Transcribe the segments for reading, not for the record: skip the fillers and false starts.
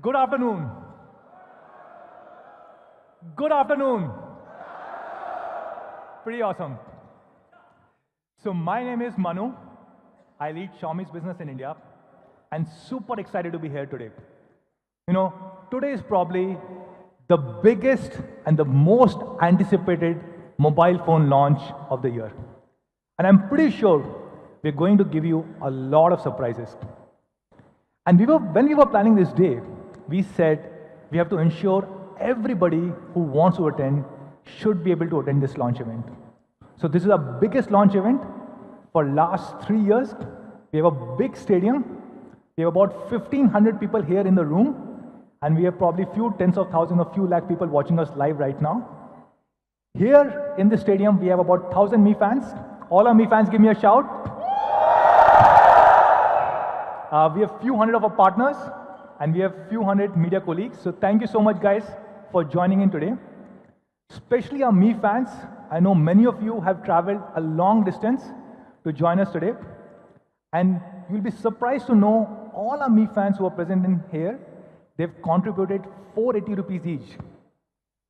Good afternoon. Good afternoon. Pretty awesome. So my name is Manu. I lead Xiaomi's business in India and super excited to be here today. Today is probably the biggest and the most anticipated mobile phone launch of the year. And I'm pretty sure we're going to give you a lot of surprises. And when we were planning this day, we said we have to ensure everybody who wants to attend should be able to attend this launch event. So this is our biggest launch event for last 3 years. We have a big stadium. We have about 1,500 people here in the room. And we have probably few tens of thousands or few lakh people watching us live right now. Here in the stadium, we have about 1,000 Mi fans. All our Mi fans, give me a shout. We have few hundred of our partners, and we have few hundred media colleagues. So thank you so much, guys, for joining in today. Especially our Mi fans. I know many of you have traveled a long distance to join us today. And you'll be surprised to know all our Mi fans who are present in here, they've contributed 480 rupees each.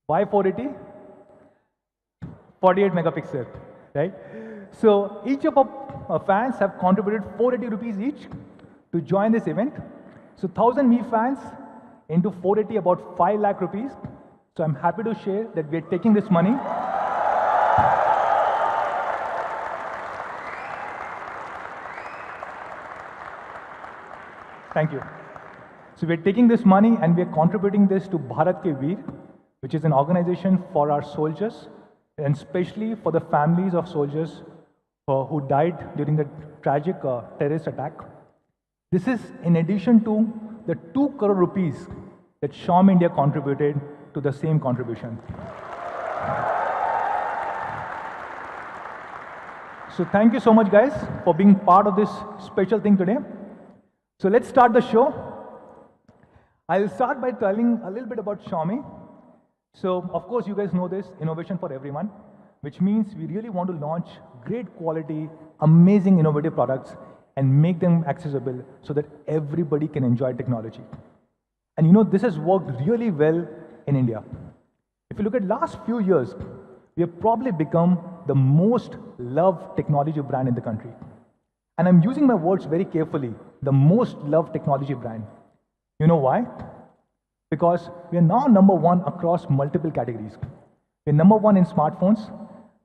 Why 480? 48 megapixel, right? So each of our fans have contributed 480 rupees each to join this event. So 1,000 Mi fans into 480, about 5 lakh rupees. So I'm happy to share that we're taking this money. Thank you. So we're taking this money and we're contributing this to Bharat Ke Veer, which is an organization for our soldiers, and especially for the families of soldiers who died during the tragic terrorist attack. This is in addition to the 2 crore rupees that Xiaomi India contributed to the same contribution. So thank you so much, guys, for being part of this special thing today. So let's start the show. I'll start by telling a little bit about Xiaomi. So, of course, you guys know this, innovation for everyone, which means we really want to launch great quality, amazing innovative products and make them accessible so that everybody can enjoy technology. And this has worked really well in India. If you look at last few years, we have probably become the most loved technology brand in the country. And I'm using my words very carefully, the most loved technology brand. You know why? Because we are now #1 across multiple categories. We're #1 in smartphones,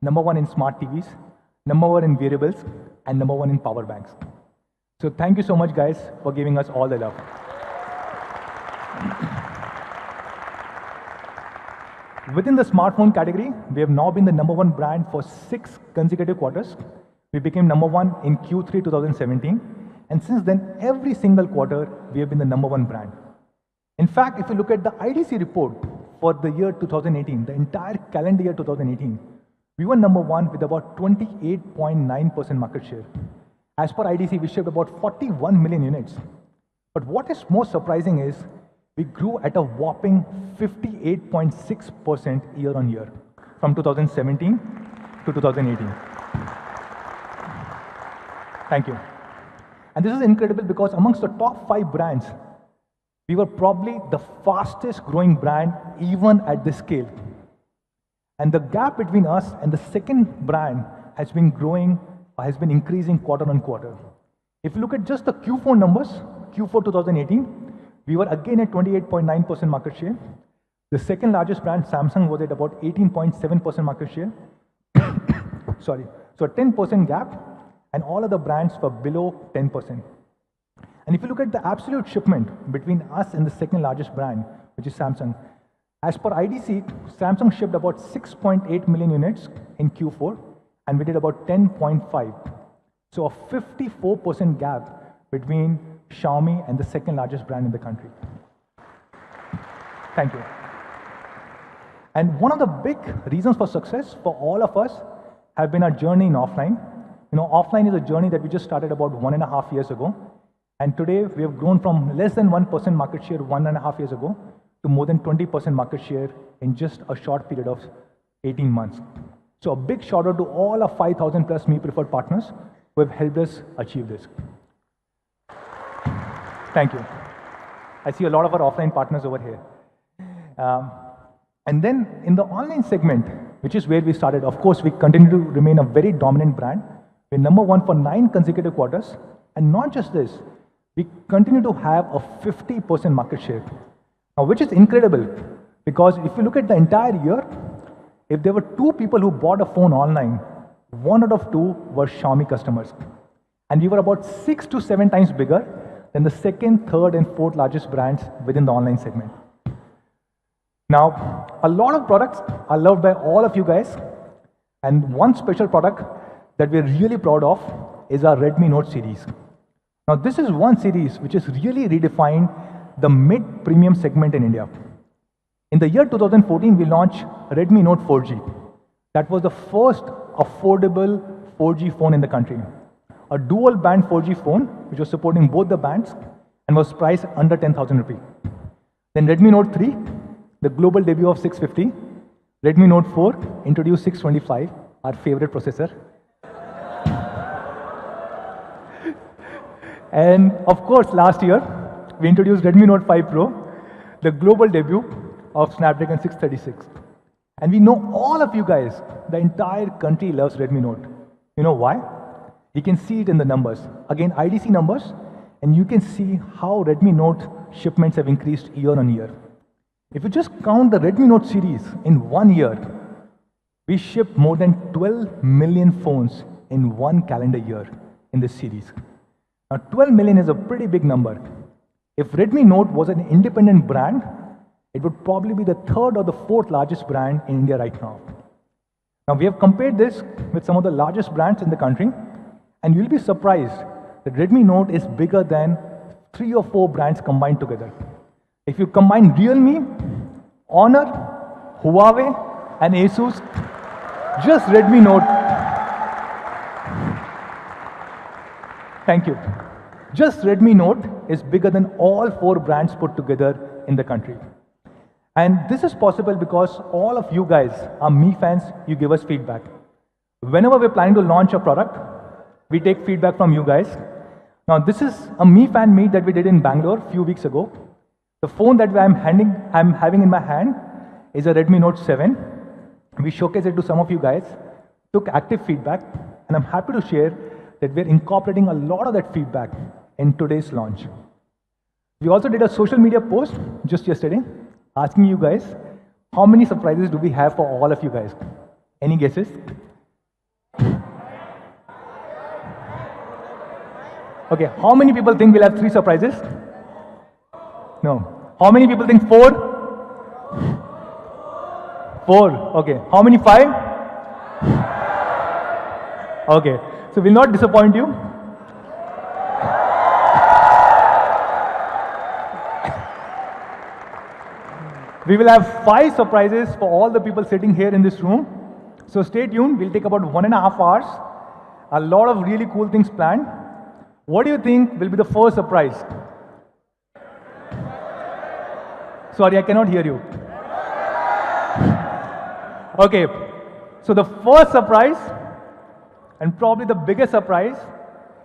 #1 in smart TVs, #1 in wearables, and #1 in power banks. So thank you so much, guys, for giving us all the love. Within the smartphone category, we have now been the #1 brand for 6 consecutive quarters. We became #1 in Q3 2017. And since then, every single quarter, we have been the #1 brand. In fact, if you look at the IDC report for the year 2018, the entire calendar year 2018, we were #1 with about 28.9% market share. As per IDC, we shipped about 41 million units. But what is most surprising is we grew at a whopping 58.6% year on year from 2017 to 2018. Thank you. And this is incredible because amongst the top 5 brands, we were probably the fastest growing brand even at this scale. And the gap between us and the second brand has been increasing quarter on quarter. If you look at just the Q4 numbers, Q4 2018, we were again at 28.9% market share. The second largest brand, Samsung, was at about 18.7% market share. Sorry, so a 10% gap, and all other brands were below 10%. And if you look at the absolute shipment between us and the second largest brand, which is Samsung, as per IDC, Samsung shipped about 6.8 million units in Q4, and we did about 10.5. So a 54% gap between Xiaomi and the second largest brand in the country. Thank you. And one of the big reasons for success for all of us have been our journey in offline. Offline is a journey that we just started about 1.5 years ago. And today we have grown from less than 1% market share 1.5 years ago to more than 20% market share in just a short period of 18 months. So a big shout out to all our 5,000 plus Mi preferred partners who have helped us achieve this. Thank you. I see a lot of our offline partners over here. And then in the online segment, which is where we started, of course, we continue to remain a very dominant brand. We're number one for 9 consecutive quarters. And not just this, we continue to have a 50% market share. Now, which is incredible, because if you look at the entire year, if there were 2 people who bought a phone online, 1 out of 2 were Xiaomi customers. And we were about 6 to 7 times bigger than the second, third, and fourth largest brands within the online segment. Now, a lot of products are loved by all of you guys, and one special product that we're really proud of is our Redmi Note series. Now, this is one series which has really redefined the mid-premium segment in India. In the year 2014, we launched Redmi Note 4G. That was the first affordable 4G phone in the country. A dual-band 4G phone, which was supporting both the bands and was priced under 10,000 rupees. Then Redmi Note 3, the global debut of 650. Redmi Note 4 introduced 625, our favorite processor. And of course, last year, we introduced Redmi Note 5 Pro, the global debut of Snapdragon 636. And we know all of you guys, the entire country loves Redmi Note. You know why? You can see it in the numbers. Again, IDC numbers, and you can see how Redmi Note shipments have increased year on year. If you just count the Redmi Note series in 1 year, we shipped more than 12 million phones in 1 calendar year in this series. Now, 12 million is a pretty big number. If Redmi Note was an independent brand, it would probably be the 3rd or the 4th largest brand in India right now. Now, we have compared this with some of the largest brands in the country, and you'll be surprised that Redmi Note is bigger than 3 or 4 brands combined together. If you combine Realme, Honor, Huawei, and Asus, just Redmi Note, thank you. Just Redmi Note is bigger than all 4 brands put together in the country. And this is possible because all of you guys are Mi fans, you give us feedback. Whenever we're planning to launch a product, we take feedback from you guys. Now, this is a Mi fan meet that we did in Bangalore a few weeks ago. The phone that I'm having in my hand is a Redmi Note 7. We showcased it to some of you guys, took active feedback, and I'm happy to share that we're incorporating a lot of that feedback in today's launch. We also did a social media post just yesterday asking you guys, how many surprises do we have for all of you guys? Any guesses? Okay, how many people think we'll have 3 surprises? No. How many people think 4? 4. Okay. How many 5? Okay. So we'll not disappoint you. We will have 5 surprises for all the people sitting here in this room. So stay tuned. We'll take about 1.5 hours. A lot of really cool things planned. What do you think will be the first surprise? Sorry, I cannot hear you. Okay, so the first surprise, and probably the biggest surprise,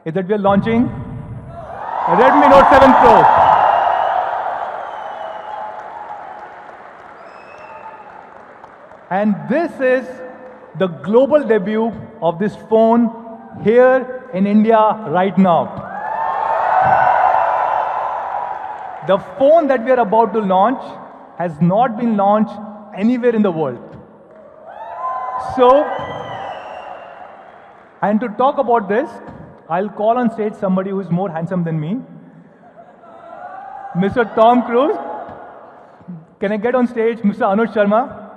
is that we are launching Redmi Note 7 Pro. And this is the global debut of this phone here in India right now. The phone that we are about to launch has not been launched anywhere in the world. So, and to talk about this, I'll call on stage somebody who is more handsome than me, Mr. Tom Cruise. Can I get on stage Mr. Anuj Sharma,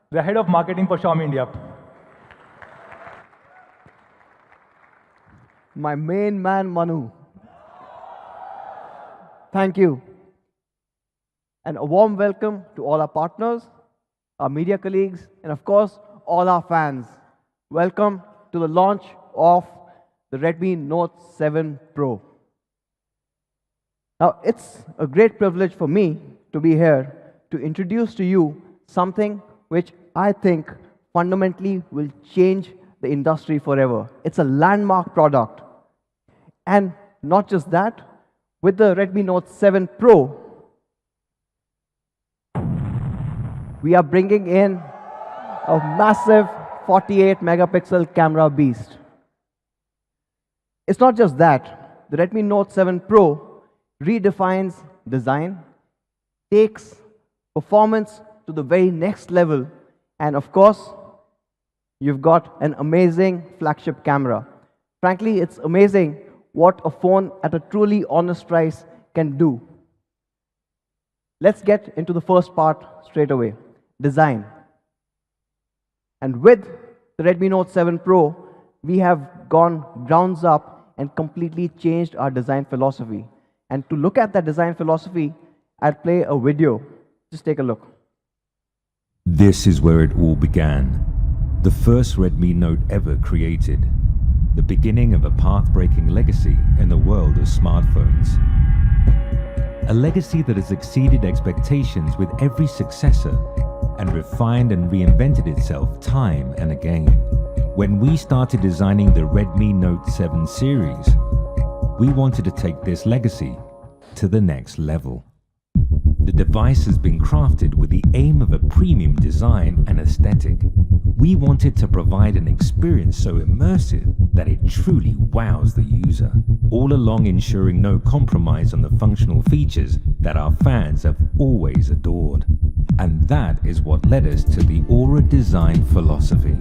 the head of marketing for Xiaomi India? My main man, Manu. Thank you. And a warm welcome to all our partners, our media colleagues, and of course, all our fans. Welcome to the launch of the Redmi Note 7 Pro. Now, it's a great privilege for me to be here to introduce to you something which I think fundamentally will change the industry forever. It's a landmark product. And not just that, with the Redmi Note 7 Pro, we are bringing in a massive 48 megapixel camera beast. It's not just that. The Redmi Note 7 Pro redefines design, takes performance to the very next level, and of course, you've got an amazing flagship camera. Frankly, it's amazing what a phone at a truly honest price can do. Let's get into the first part straight away, design. And with the Redmi Note 7 Pro, we have gone grounds up and completely changed our design philosophy. And to look at that design philosophy, I'll play a video. Just take a look. This is where it all began. The first Redmi Note ever created. The beginning of a path-breaking legacy in the world of smartphones. A legacy that has exceeded expectations with every successor and refined and reinvented itself time and again. When we started designing the Redmi Note 7 series, we wanted to take this legacy to the next level. The device has been crafted with the aim of a premium design and aesthetic. We wanted to provide an experience so immersive that it truly wows the user, all along ensuring no compromise on the functional features that our fans have always adored. And that is what led us to the Aura design philosophy.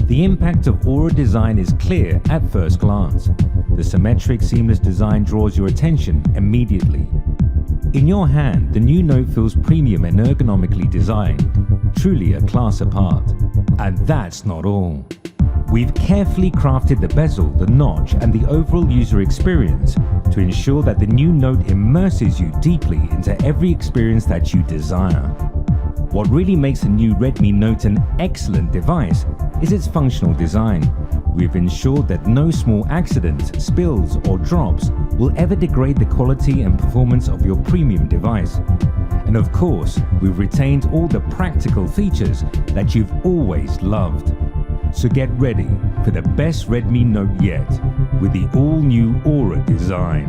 The impact of Aura design is clear at first glance. The symmetric, seamless design draws your attention immediately. In your hand, the new Note feels premium and ergonomically designed, truly a class apart. And that's not all. We've carefully crafted the bezel, the notch, and the overall user experience to ensure that the new Note immerses you deeply into every experience that you desire. What really makes the new Redmi Note an excellent device is its functional design. We've ensured that no small accidents, spills, or drops will ever degrade the quality and performance of your premium device. And of course, we've retained all the practical features that you've always loved. So get ready for the best Redmi Note yet with the all-new Aura design.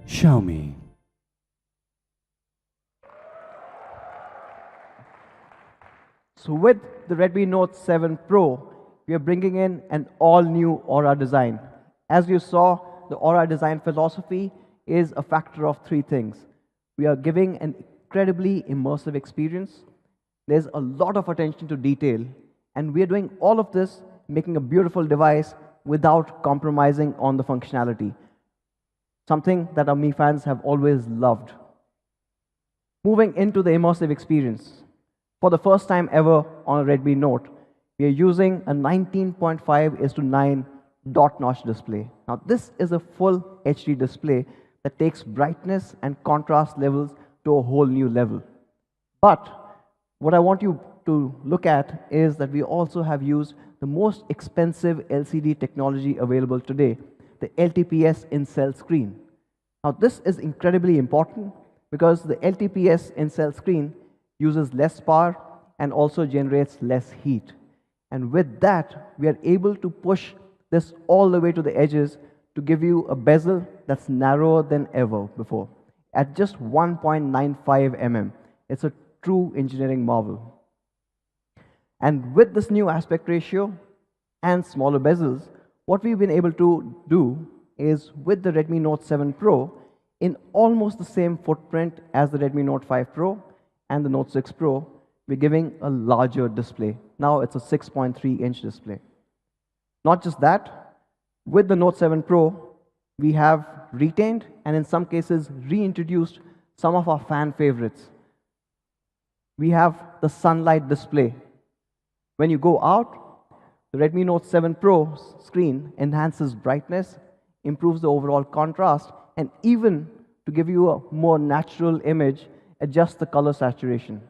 Xiaomi. So with the Redmi Note 7 Pro, we are bringing in an all-new Aura design. As you saw, the Aura design philosophy is a factor of three things. We are giving an incredibly immersive experience. There's a lot of attention to detail, and we are doing all of this, making a beautiful device without compromising on the functionality. Something that our Mi fans have always loved. Moving into the immersive experience. For the first time ever on a Redmi Note, we are using a 19.5:9 dot notch display. Now this is a full HD display that takes brightness and contrast levels to a whole new level. But what I want you to look at is that we also have used the most expensive LCD technology available today, the LTPS in-cell screen. Now this is incredibly important because the LTPS in-cell screen uses less power and also generates less heat. And with that, we are able to push this all the way to the edges to give you a bezel that's narrower than ever before, at just 1.95 mm. It's a true engineering marvel. And with this new aspect ratio and smaller bezels, what we've been able to do is with the Redmi Note 7 Pro, in almost the same footprint as the Redmi Note 5 Pro and the Note 6 Pro, we're giving a larger display. Now it's a 6.3-inch display. Not just that, with the Note 7 Pro, we have retained and in some cases reintroduced some of our fan favorites. We have the sunlight display. When you go out, the Redmi Note 7 Pro screen enhances brightness, improves the overall contrast, and even to give you a more natural image, adjusts the color saturation.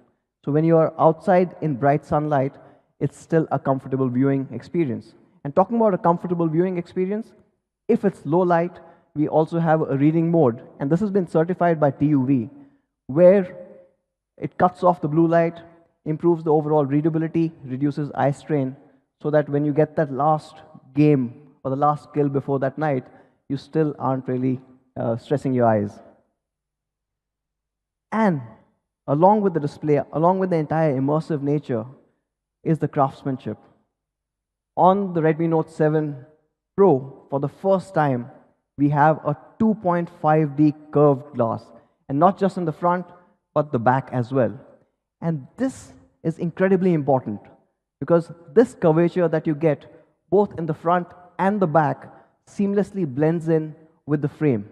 So when you are outside in bright sunlight, it's still a comfortable viewing experience. And talking about a comfortable viewing experience, if it's low light, we also have a reading mode. And this has been certified by TUV, where it cuts off the blue light, improves the overall readability, reduces eye strain, so that when you get that last game or the last kill before that night, you still aren't really stressing your eyes. And along with the display, along with the entire immersive nature, is the craftsmanship. On the Redmi Note 7 Pro, for the first time, we have a 2.5D curved glass, and not just in the front, but the back as well. And this is incredibly important because this curvature that you get both in the front and the back seamlessly blends in with the frame,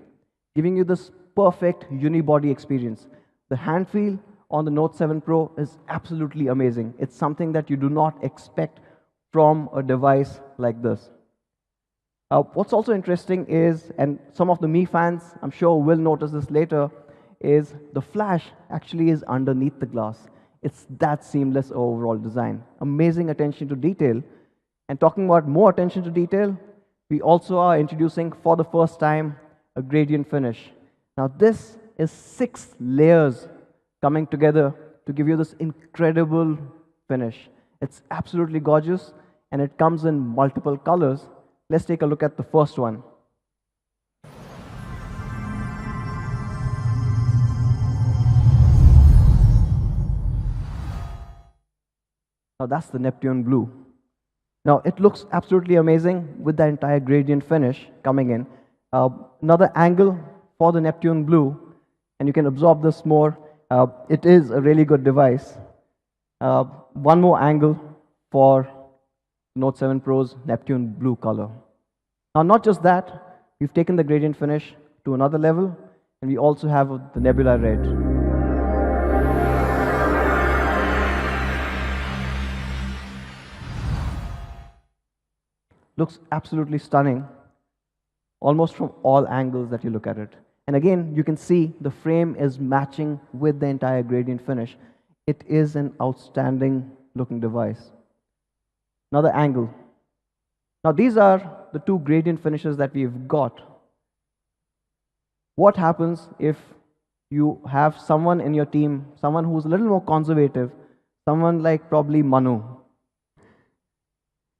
giving you this perfect unibody experience. The hand feel on the Note 7 Pro is absolutely amazing. It's something that you do not expect from a device like this. What's also interesting is, and some of the Mi fans I'm sure will notice this later, is the flash actually is underneath the glass. It's that seamless overall design. Amazing attention to detail. And talking about more attention to detail, we also are introducing for the first time a gradient finish. Now this is 6 layers coming together to give you this incredible finish. It's absolutely gorgeous and it comes in multiple colors. Let's take a look at the first one. Now that's the Neptune blue. Now it looks absolutely amazing with the entire gradient finish coming in. Another angle for the Neptune blue, and you can absorb this more. It is a really good device. One more angle for Note 7 Pro's Neptune blue color. Now not just that, we've taken the gradient finish to another level, and we also have the nebula red. Looks absolutely stunning, almost from all angles that you look at it. And again, you can see the frame is matching with the entire gradient finish. It is an outstanding looking device. Another angle. Now these are the 2 gradient finishes that we've got. What happens if you have someone in your team, someone who's a little more conservative, someone like probably Manu?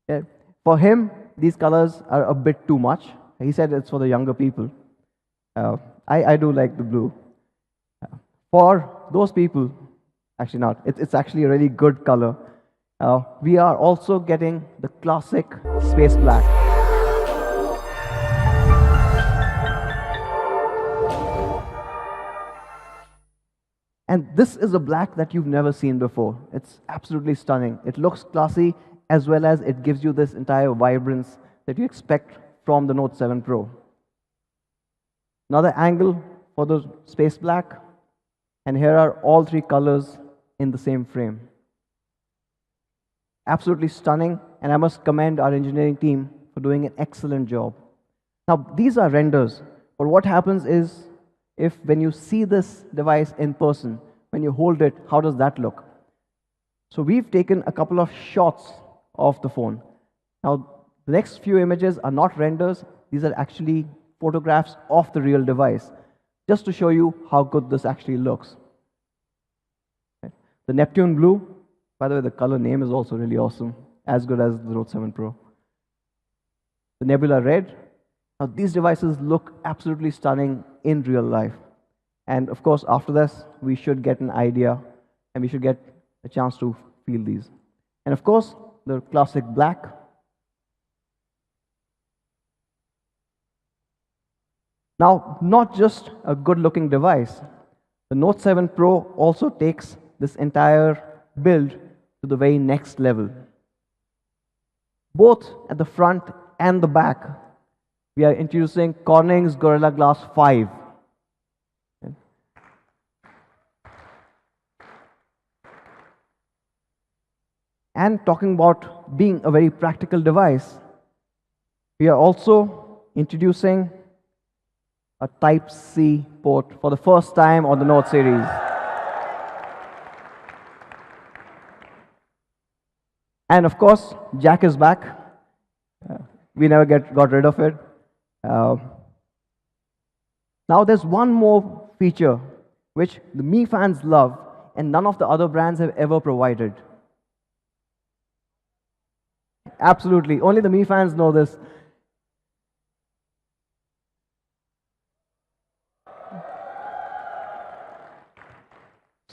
Yeah. For him, these colors are a bit too much. He said it's for the younger people. I do like the blue. For those people, actually not. It's actually a really good color. We are also getting the classic space black. And this is a black that you've never seen before. It's absolutely stunning. It looks classy, as well as it gives you this entire vibrance that you expect from the Note 7 Pro. Another angle for the space black, and here are all 3 colors in the same frame. Absolutely stunning, and I must commend our engineering team for doing an excellent job. Now, these are renders, but what happens is, if when you see this device in person, when you hold it, how does that look? So we've taken a couple of shots of the phone. Now, the next few images are not renders, these are actually photographs of the real device, just to show you how good this actually looks. The Neptune blue, by the way, the color name is also really awesome, as good as the Note 7 Pro. The nebula red. Now, these devices look absolutely stunning in real life. And of course, after this, we should get an idea and we should get a chance to feel these. And of course, the classic black. Now, not just a good-looking device, the Note 7 Pro also takes this entire build to the very next level. Both at the front and the back, we are introducing Corning's Gorilla Glass 5. And talking about being a very practical device, we are also introducing a Type-C port for the first time on the Note series. And of course, jack is back. We never got rid of it. Now there's one more feature which the Mi fans love and none of the other brands have ever provided. Absolutely, only the Mi fans know this.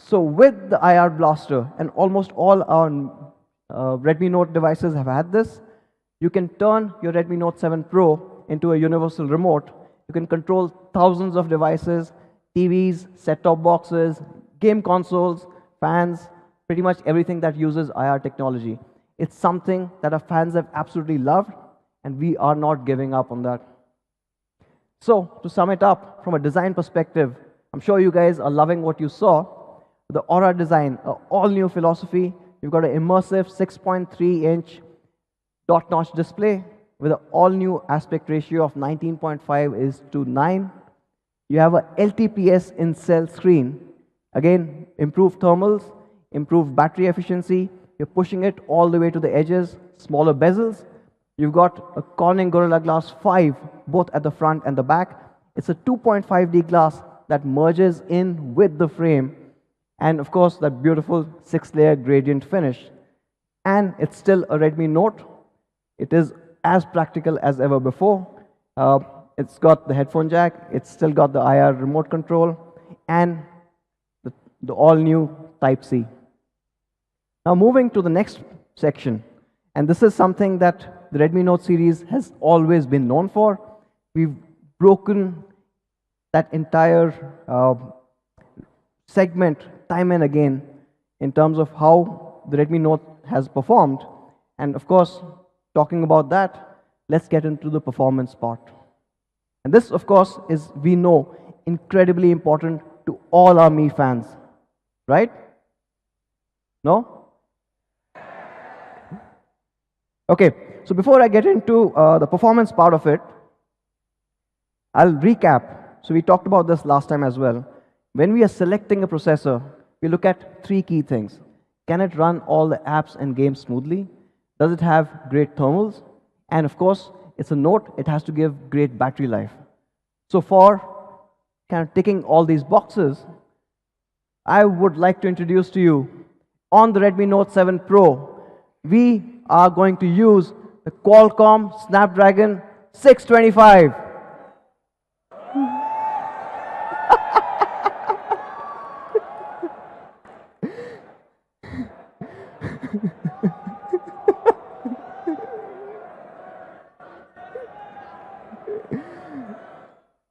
So with the IR blaster, and almost all our Redmi Note devices have had this, you can turn your Redmi Note 7 Pro into a universal remote. You can control thousands of devices, TVs, set-top boxes, game consoles, fans, pretty much everything that uses IR technology. It's something that our fans have absolutely loved, and we are not giving up on that. So, to sum it up, from a design perspective, I'm sure you guys are loving what you saw. The Aura design, an all-new philosophy. You've got an immersive 6.3-inch dot-notch display with an all-new aspect ratio of 19.5:9. You have a LTPS in-cell screen. Again, improved thermals, improved battery efficiency. You're pushing it all the way to the edges, smaller bezels. You've got a Corning Gorilla Glass 5, both at the front and the back. It's a 2.5D glass that merges in with the frame. And of course, that beautiful 6-layer gradient finish. And it's still a Redmi Note. It is as practical as ever before. It's got the headphone jack. It's still got the IR remote control. And the all-new Type-C. Now moving to the next section. And this is something that the Redmi Note series has always been known for. We've broken that entire segment time and again in terms of how the Redmi Note has performed. And of course, talking about that, let's get into the performance part. And this, of course, is, we know, incredibly important to all our Mi fans. Right? No? Okay, so before I get into the performance part of it, I'll recap. So we talked about this last time as well. When we are selecting a processor, we look at 3 key things. Can it run all the apps and games smoothly? Does it have great thermals? And of course, it's a Note, it has to give great battery life. So for kind of ticking all these boxes, I would like to introduce to you, on the Redmi Note 7 Pro, we are going to use the Qualcomm Snapdragon 625.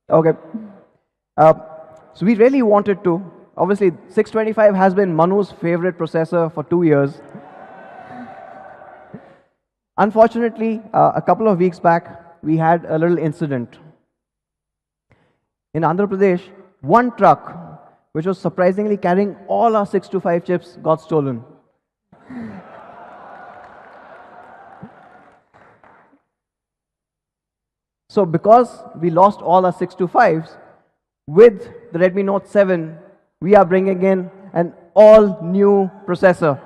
Okay. So we really wanted to. Obviously, 625 has been Manu's favorite processor for 2 years. Unfortunately, a couple of weeks back, we had a little incident. In Andhra Pradesh, one truck, which was surprisingly carrying all our 625 chips, got stolen. So because we lost all our 625s, with the Redmi Note 7, we are bringing in an all-new processor.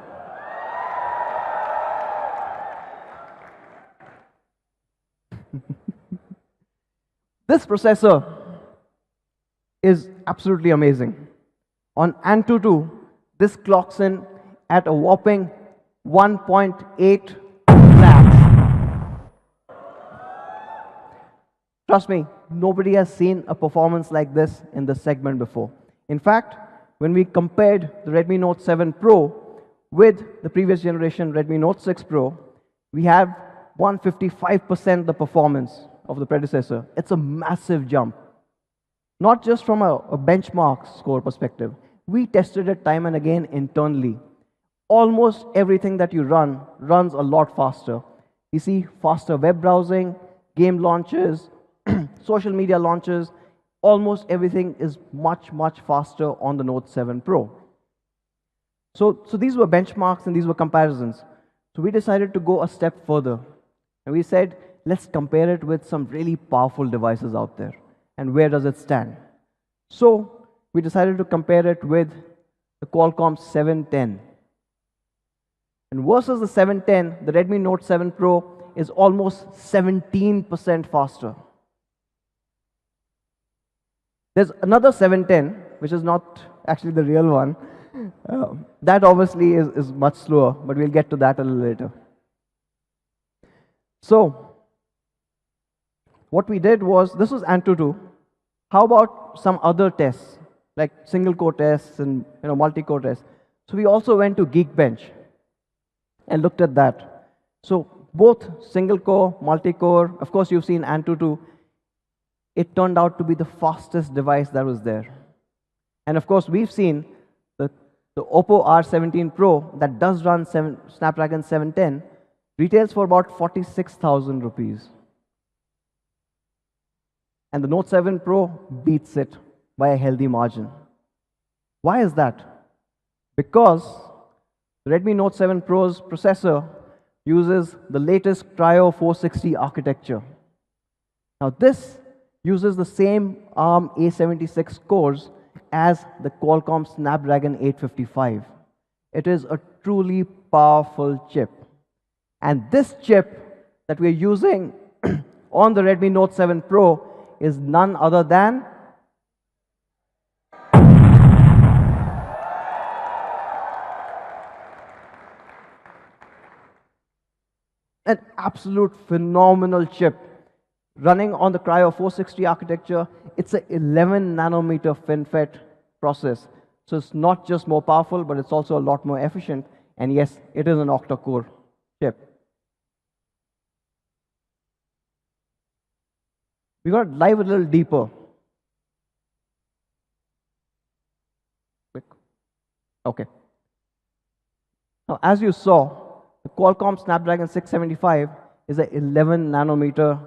This processor is absolutely amazing. On Antutu, this clocks in at a whopping 1.8 lakhs. Trust me, nobody has seen a performance like this in this segment before. In fact, when we compared the Redmi Note 7 Pro with the previous generation Redmi Note 6 Pro, we have 155% the performance of the predecessor. It's a massive jump. Not just from a benchmark score perspective. We tested it time and again internally. Almost everything that you run runs a lot faster. You see faster web browsing, game launches, social media launches, almost everything is much, much faster on the Note 7 Pro. So these were benchmarks and these were comparisons. So we decided to go a step further. And we said, let's compare it with some really powerful devices out there. And where does it stand? So we decided to compare it with the Qualcomm 710. And versus the 710, the Redmi Note 7 Pro is almost 17% faster. There's another 710, which is not actually the real one. That obviously is much slower, but we'll get to that a little later. So, what we did was, this was Antutu. How about some other tests? like single core tests and multi-core tests. So we also went to Geekbench and looked at that. So both single core, multi-core, of course you've seen Antutu, it turned out to be the fastest device that was there. And of course we've seen the Oppo R17 Pro that does run Snapdragon 710 retails for about 46,000 rupees. And the Note 7 Pro beats it by a healthy margin. Why is that? Because the Redmi Note 7 Pro's processor uses the latest Cryo 460 architecture. Now this uses the same ARM A76 cores as the Qualcomm Snapdragon 855. It is a truly powerful chip. And this chip that we're using on the Redmi Note 7 Pro is none other than an absolute phenomenal chip running on the Cryo 460 architecture. It's an 11 nanometer FinFET process. So it's not just more powerful, but it's also a lot more efficient. And yes, it is an octa-core chip. We're going to dive a little deeper. Click. Okay. Now, as you saw, the Qualcomm Snapdragon 675 is an 11 nanometer,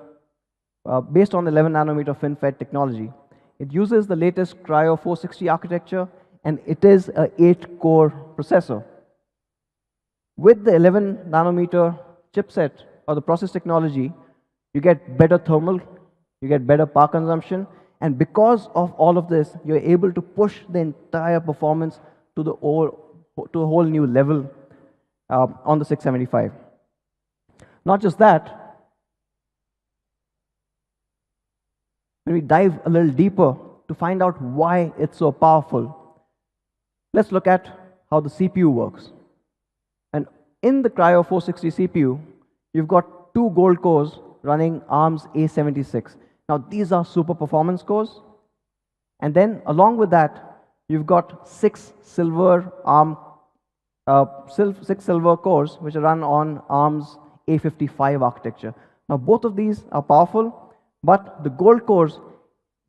based on the 11 nanometer FinFET technology. It uses the latest Cryo 460 architecture, and it is an 8-core processor. With the 11 nanometer chipset or the process technology, you get better thermal, you get better power consumption, and because of all of this, you're able to push the entire performance to a whole new level on the 675. Not just that, when we dive a little deeper to find out why it's so powerful, let's look at how the CPU works. And in the Cryo 460 CPU, you've got 2 gold cores running ARM's A76. Now, these are super performance cores. And then, along with that, you've got 6 silver cores which run on ARM's A55 architecture. Now, both of these are powerful, but the gold cores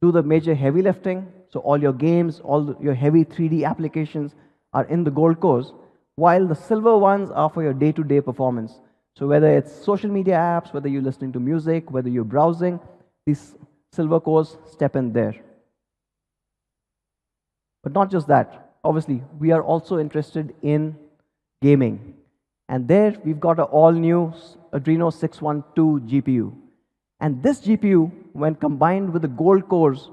do the major heavy lifting. So all your games, your heavy 3D applications are in the gold cores, while the silver ones are for your day-to-day performance. So whether it's social media apps, whether you're listening to music, whether you're browsing, these silver cores step in there. But not just that. Obviously, we are also interested in gaming. And there, we've got an all-new Adreno 612 GPU. And this GPU, when combined with the gold cores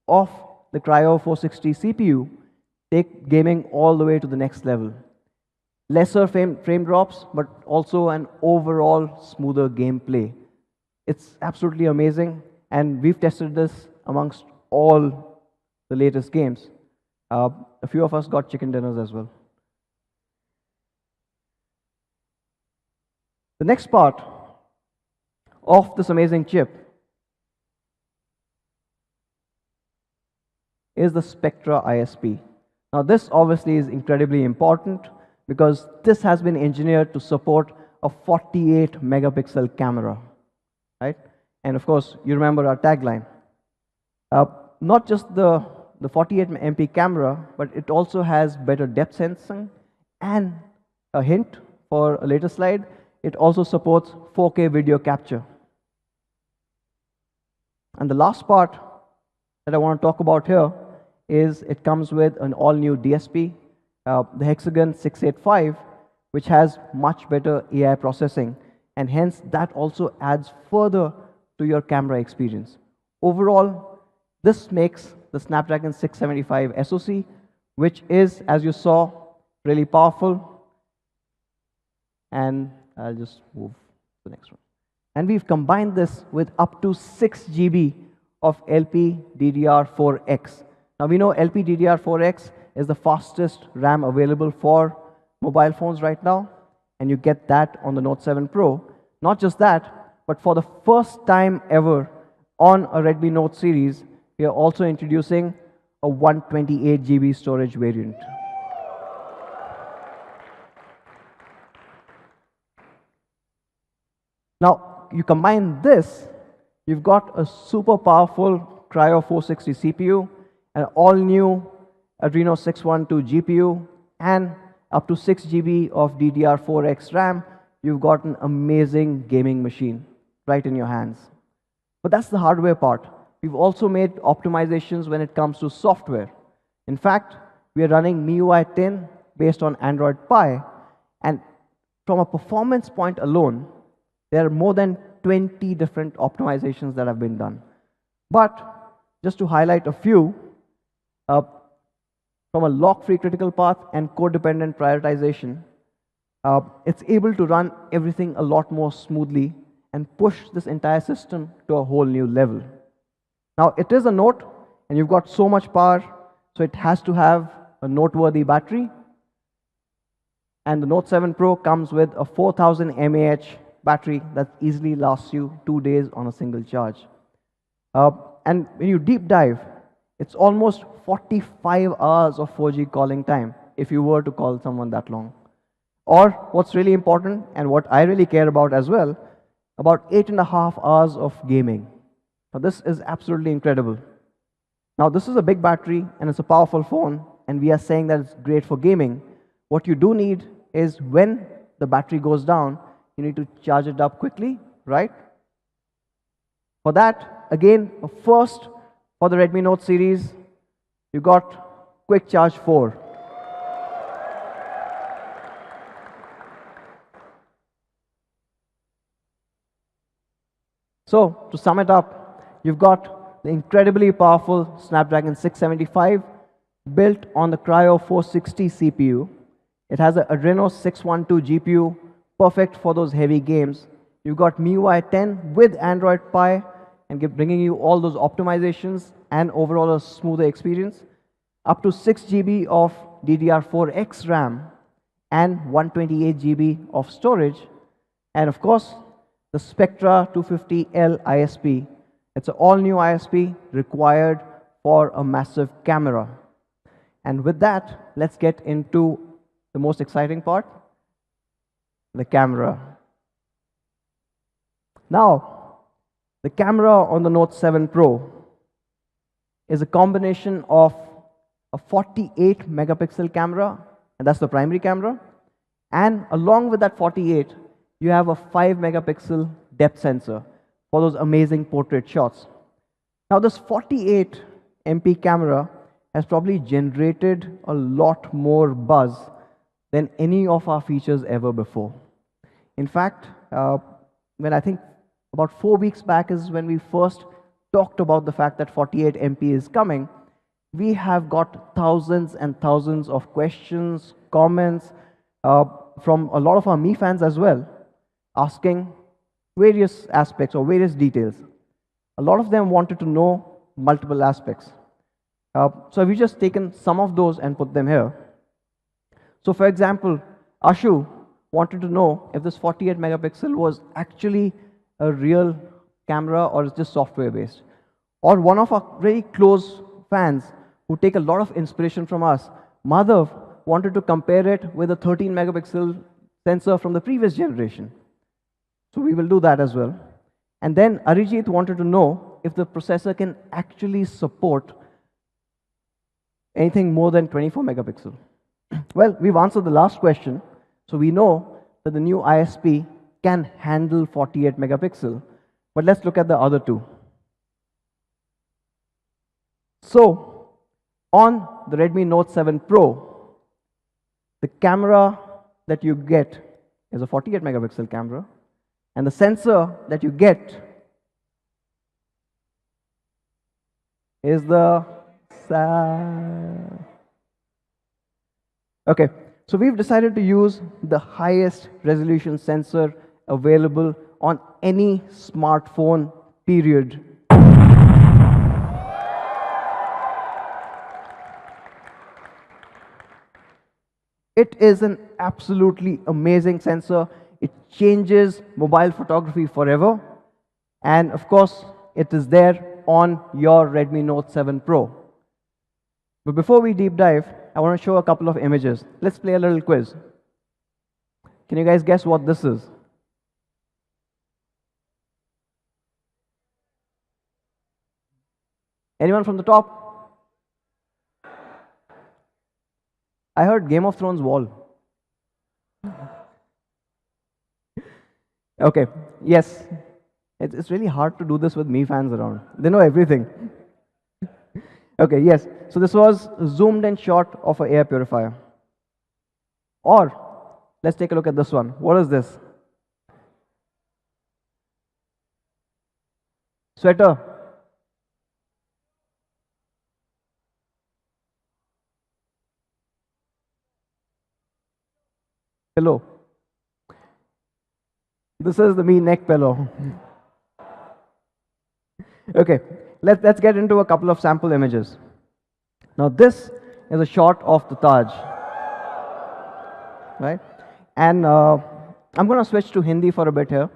of the Cryo 460 CPU, take gaming all the way to the next level. Lesser frame drops, but also an overall smoother gameplay. It's absolutely amazing, and we've tested this amongst all the latest games. A few of us got chicken dinners as well. The next part of this amazing chip is the Spectra ISP. Now, this obviously is incredibly important because this has been engineered to support a 48 megapixel camera, right? And of course, you remember our tagline. Not just the 48 MP camera, but it also has better depth sensing, and a hint for a later slide, it also supports 4K video capture. And the last part that I want to talk about here is it comes with an all-new DSP, the Hexagon 685, which has much better AI processing, and hence that also adds further to your camera experience. Overall, this makes the Snapdragon 675 SoC, which is, as you saw, really powerful. And I'll just move to the next one. And we've combined this with up to 6 GB of LPDDR4X. Now, we know LPDDR4X is the fastest RAM available for mobile phones right now, and you get that on the Note 7 Pro. Not just that, but for the first time ever on a Redmi Note series, we are also introducing a a 128 GB storage variant. Now, you combine this, you've got a super powerful Cryo 460 CPU, an all-new Adreno 612 GPU, and up to 6 GB of DDR4X RAM. You've got an amazing gaming machine right in your hands. But that's the hardware part. We've also made optimizations when it comes to software. In fact, we are running MIUI 10 based on Android Pie, and from a performance point alone, there are more than 20 different optimizations that have been done. But just to highlight a few, from a lock-free critical path and code-dependent prioritization, it's able to run everything a lot more smoothly and push this entire system to a whole new level. Now, it is a Note, and you've got so much power, so it has to have a noteworthy battery. And the Note 7 Pro comes with a 4000 mAh battery that easily lasts you 2 days on a single charge. And when you deep dive, it's almost 45 hours of 4G calling time if you were to call someone that long. Or what's really important, and what I really care about as well, about 8.5 hours of gaming. Now, this is absolutely incredible. Now, this is a big battery, and it's a powerful phone, and we are saying that it's great for gaming. What you do need is when the battery goes down, you need to charge it up quickly, right? For that, again, a first for the Redmi Note series, you got Quick Charge 4. So, to sum it up, you've got the incredibly powerful Snapdragon 675 built on the Cryo 460 CPU. It has an Adreno 612 GPU, perfect for those heavy games. You've got MIUI 10 with Android Pie and bringing you all those optimizations and overall a smoother experience. Up to 6 GB of DDR4X RAM and 128 GB of storage. And of course, the Spectra 250L ISP. It's an all-new ISP required for a massive camera. And with that, let's get into the most exciting part, the camera. Now, the camera on the Note 7 Pro is a combination of a 48 megapixel camera, and that's the primary camera, and along with that 48, you have a 5 megapixel depth sensor for those amazing portrait shots. Now, this 48 MP camera has probably generated a lot more buzz than any of our features ever before. In fact, when I think about 4 weeks back is when we first talked about the fact that 48 MP is coming, we have got thousands and thousands of questions, comments from a lot of our Mi fans as well, asking various aspects or various details. A lot of them wanted to know multiple aspects. So we've just taken some of those and put them here. So for example, Ashu wanted to know if this 48 megapixel was actually a real camera or it's just software based. Or one of our very close fans who take a lot of inspiration from us, Madhav, wanted to compare it with a 13 megapixel sensor from the previous generation. So we will do that as well. And then Arijit wanted to know if the processor can actually support anything more than 24 megapixel. Well, we've answered the last question. So we know that the new ISP can handle 48 megapixel. But let's look at the other two. So on the Redmi Note 7 Pro, the camera that you get is a 48 megapixel camera. And the sensor that you get is the okay, so we've decided to use the highest resolution sensor available on any smartphone, period. It is an absolutely amazing sensor. It changes mobile photography forever. And of course, it is there on your Redmi Note 7 Pro. But before we deep dive, I want to show a couple of images. Let's play a little quiz. Can you guys guess what this is? Anyone from the top? I heard Game of Thrones wall. Okay, yes. It's really hard to do this with me fans around. They know everything. Okay, yes. So this was a zoomed in shot of an air purifier. Or, let's take a look at this one. What is this? Sweater. Pillow. This is the me neck pillow. Okay, let's get into a couple of sample images. Now this is a shot of the Taj, right? And I'm going to switch to Hindi for a bit here,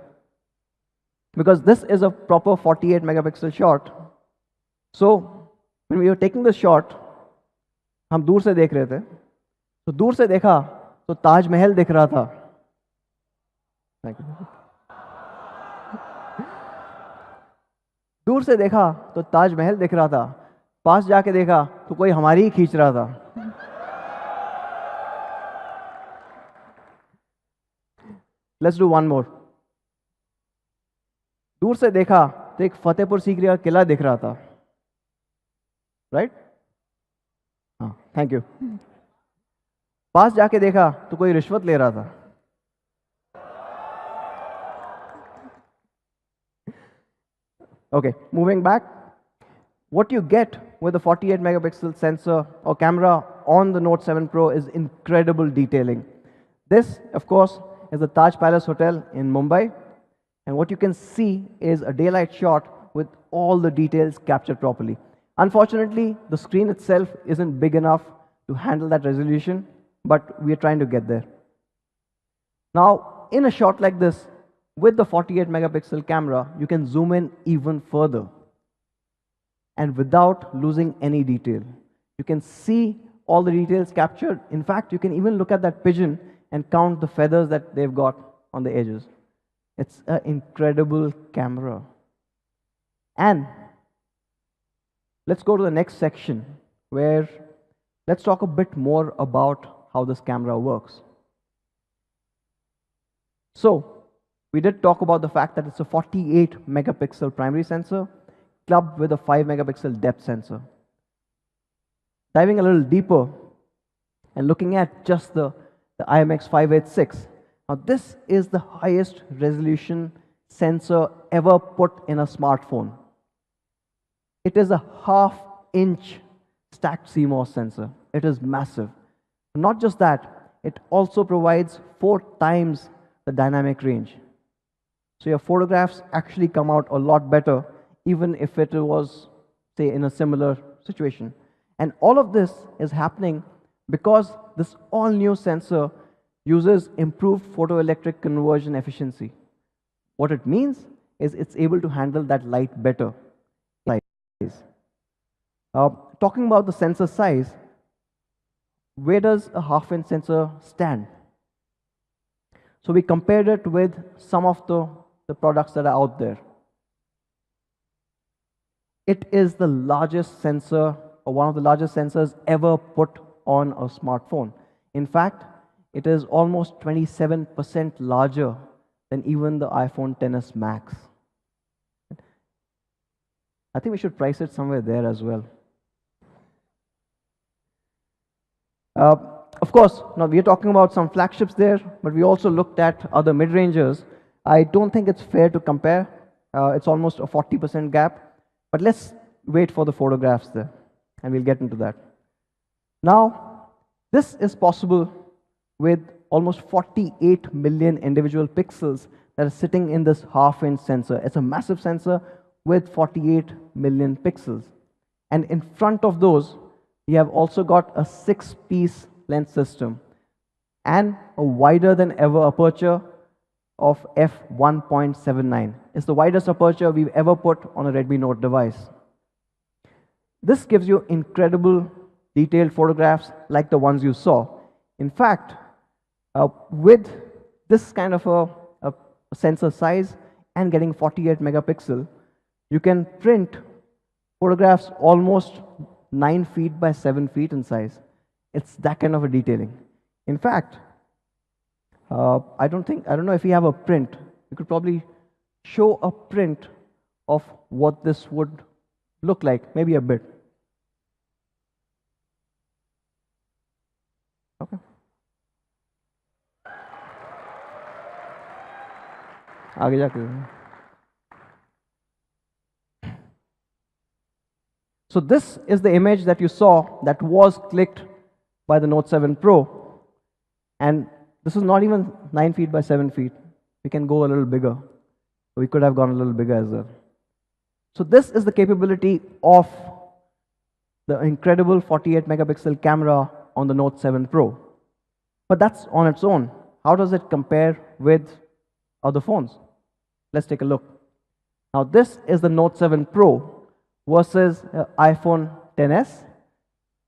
because this is a proper 48 megapixel shot. So when we were taking the shot, हम दूर से देख रहे थे, तो दूर से देखा तो ताज महल दिख रहा था. दूर से देखा तो ताज महल दिख रहा था, पास जाके देखा तो कोई हमारी ही खींच रहा था. Let's do one more. दूर से देखा तो एक फतेहपुर सीकरी का किला दिख रहा था, राइट? हाँ, थैंक यू. पास जाके देखा तो कोई रिश्वत ले रहा था. Okay, moving back. What you get with the 48 megapixel sensor or camera on the Note 7 Pro is incredible detailing. This, of course, is the Taj Palace Hotel in Mumbai. And what you can see is a daylight shot with all the details captured properly. Unfortunately, the screen itself isn't big enough to handle that resolution, but we are trying to get there. Now, in a shot like this, with the 48 megapixel camera, you can zoom in even further and without losing any detail. You can see all the details captured. In fact, you can even look at that pigeon and count the feathers that they've got on the edges. It's an incredible camera. And let's go to the next section, where let's talk a bit more about how this camera works. So, we did talk about the fact that it's a 48 megapixel primary sensor clubbed with a 5 megapixel depth sensor. Diving a little deeper and looking at just the IMX586. Now this is the highest resolution sensor ever put in a smartphone. It is a half-inch stacked CMOS sensor. It is massive. Not just that, it also provides 4 times the dynamic range. So your photographs actually come out a lot better, even if it was, say, in a similar situation. And all of this is happening because this all-new sensor uses improved photoelectric conversion efficiency. What it means is it's able to handle that light better. Talking about the sensor size, where does a half-inch sensor stand? So we compared it with some of the products that are out there. It is the largest sensor, or one of the largest sensors ever put on a smartphone. In fact, it is almost 27% larger than even the iPhone XS Max. I think we should price it somewhere there as well. Of course, now we are talking about some flagships there, but we also looked at other mid-rangers. I don't think it's fair to compare. It's almost a 40% gap. But let's wait for the photographs there, and we'll get into that. Now, this is possible with almost 48 million individual pixels that are sitting in this half-inch sensor. It's a massive sensor with 48 million pixels. And in front of those, we have also got a 6-piece lens system and a wider than ever aperture of f1.79. It's the widest aperture we've ever put on a Redmi Note device. This gives you incredible detailed photographs like the ones you saw. In fact, with this kind of a sensor size and getting 48 megapixel, you can print photographs almost 9 feet by 7 feet in size. It's that kind of a detailing. In fact, I don't know if we have a print. You could probably show a print of what this would look like, maybe a bit. Okay. आगे जाके. So this is the image that you saw that was clicked by the Note 7 Pro. And this is not even 9 feet by 7 feet. We can go a little bigger. We could have gone a little bigger as well. So this is the capability of the incredible 48 megapixel camera on the Note 7 Pro. But that's on its own. How does it compare with other phones? Let's take a look. Now this is the Note 7 Pro versus iPhone XS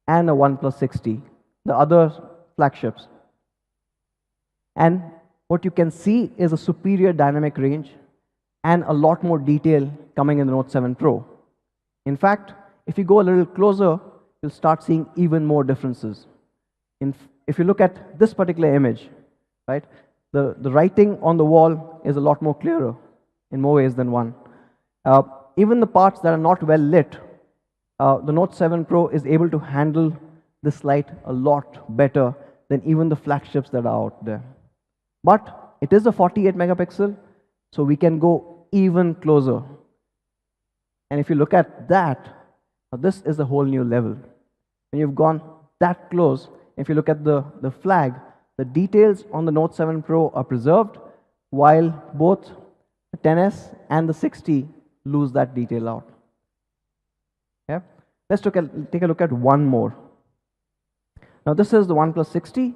and a OnePlus 6T, the other flagships. And what you can see is a superior dynamic range and a lot more detail coming in the Note 7 Pro. In fact, if you go a little closer, you'll start seeing even more differences. If you look at this particular image, right, the writing on the wall is a lot more clearer in more ways than one. Even the parts that are not well lit, the Note 7 Pro is able to handle this light a lot better than even the flagships that are out there. But it is a 48 megapixel, so we can go even closer. And if you look at that, this is a whole new level. When you've gone that close, if you look at the flag, the details on the Note 7 Pro are preserved, while both the XS and the 6T lose that detail out. Yeah? Let's take a look at one more. Now this is the OnePlus 6T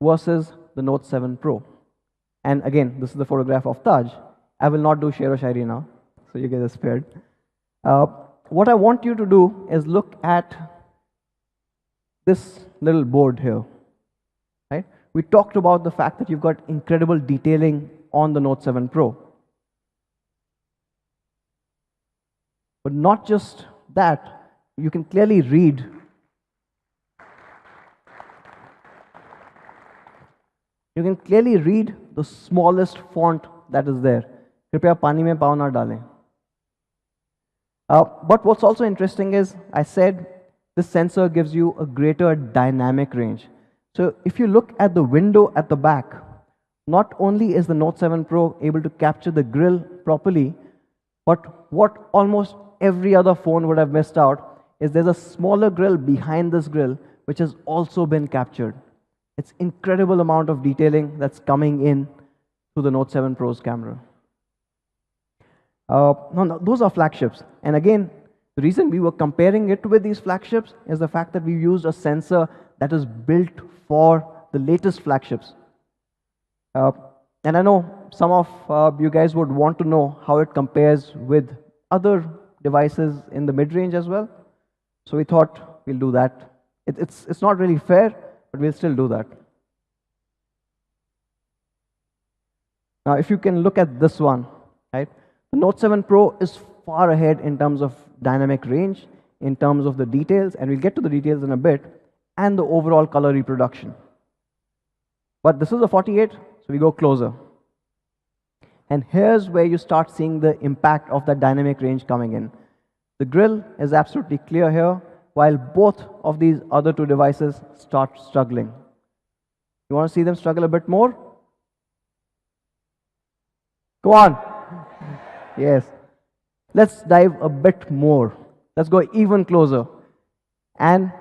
versus the Note 7 Pro. And again, this is the photograph of Taj. I will not do Shero Shairi now, so you guys are spared. What I want you to do is look at this little board here. Right? We talked about the fact that you've got incredible detailing on the Note 7 Pro. But not just that, you can clearly read the smallest font that is there. Kripya pani mein pav na dalein. But what's also interesting is, I said this sensor gives you a greater dynamic range. So if you look at the window at the back, not only is the Note 7 Pro able to capture the grille properly, but what almost every other phone would have missed out is there's a smaller grille behind this grille which has also been captured. It's incredible amount of detailing that's coming in to the Note 7 Pro's camera. No, those are flagships. And again, the reason we were comparing it with these flagships is the fact that we used a sensor that is built for the latest flagships. And I know some of you guys would want to know how it compares with other devices in the mid-range as well. So we thought we'll do that. It's not really fair, but we'll still do that. Now, if you can look at this one, right? The Note 7 Pro is far ahead in terms of dynamic range, in terms of the details, and we'll get to the details in a bit, and the overall color reproduction. But this is a 48, so we go closer. And here's where you start seeing the impact of that dynamic range coming in. The grille is absolutely clear here, while both of these other two devices start struggling. You want to see them struggle a bit more? Go on. Yes. Let's dive a bit more. Let's go even closer. And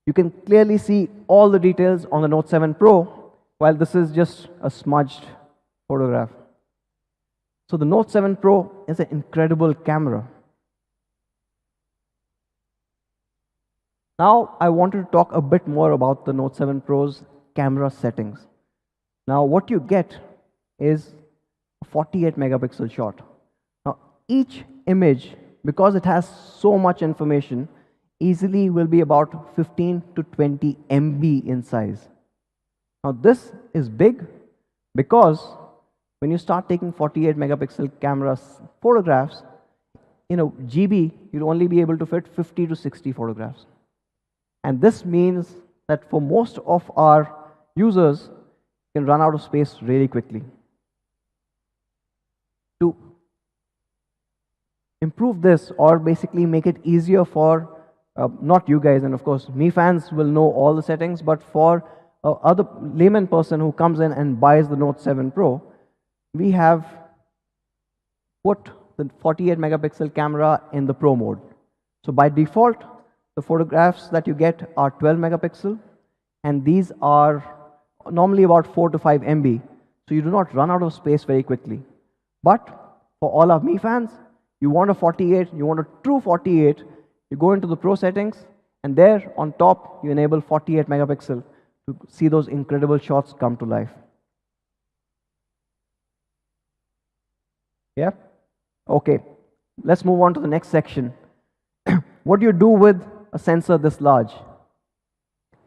you can clearly see all the details on the Note 7 Pro, while this is just a smudged photograph. So the Note 7 Pro is an incredible camera. Now I wanted to talk a bit more about the Note 7 Pro's camera settings. Now what you get is a 48 megapixel shot. Now each image, because it has so much information, easily will be about 15 to 20 MB in size. Now this is big because when you start taking 48 megapixel cameras photographs, GB, you'll only be able to fit 50 to 60 photographs. And this means that for most of our users, can run out of space really quickly. To improve this, or basically make it easier for, not you guys, and of course, me fans will know all the settings, but for other layman person who comes in and buys the Note 7 Pro, we have put the 48 megapixel camera in the Pro mode. So by default, the photographs that you get are 12 megapixel, and these are normally about 4 to 5 MB, so you do not run out of space very quickly. But for all of me fans, you want a 48, you want a true 48, you go into the Pro settings, and there on top, you enable 48 megapixel to see those incredible shots come to life. Yeah? Okay, let's move on to the next section. What do you do with a sensor this large?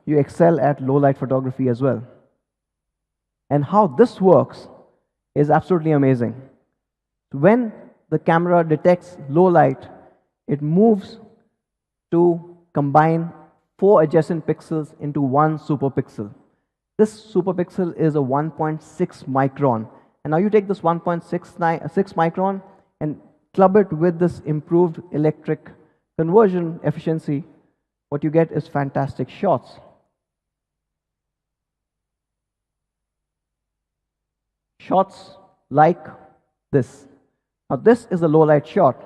You excel at low light photography as well. And how this works is absolutely amazing. When the camera detects low light, it moves to combine 4 adjacent pixels into one superpixel. This superpixel is a 1.6 micron. And now you take this 1.6 micron and club it with this improved electric conversion efficiency. What you get is fantastic shots. Shots like this. Now this is a low light shot,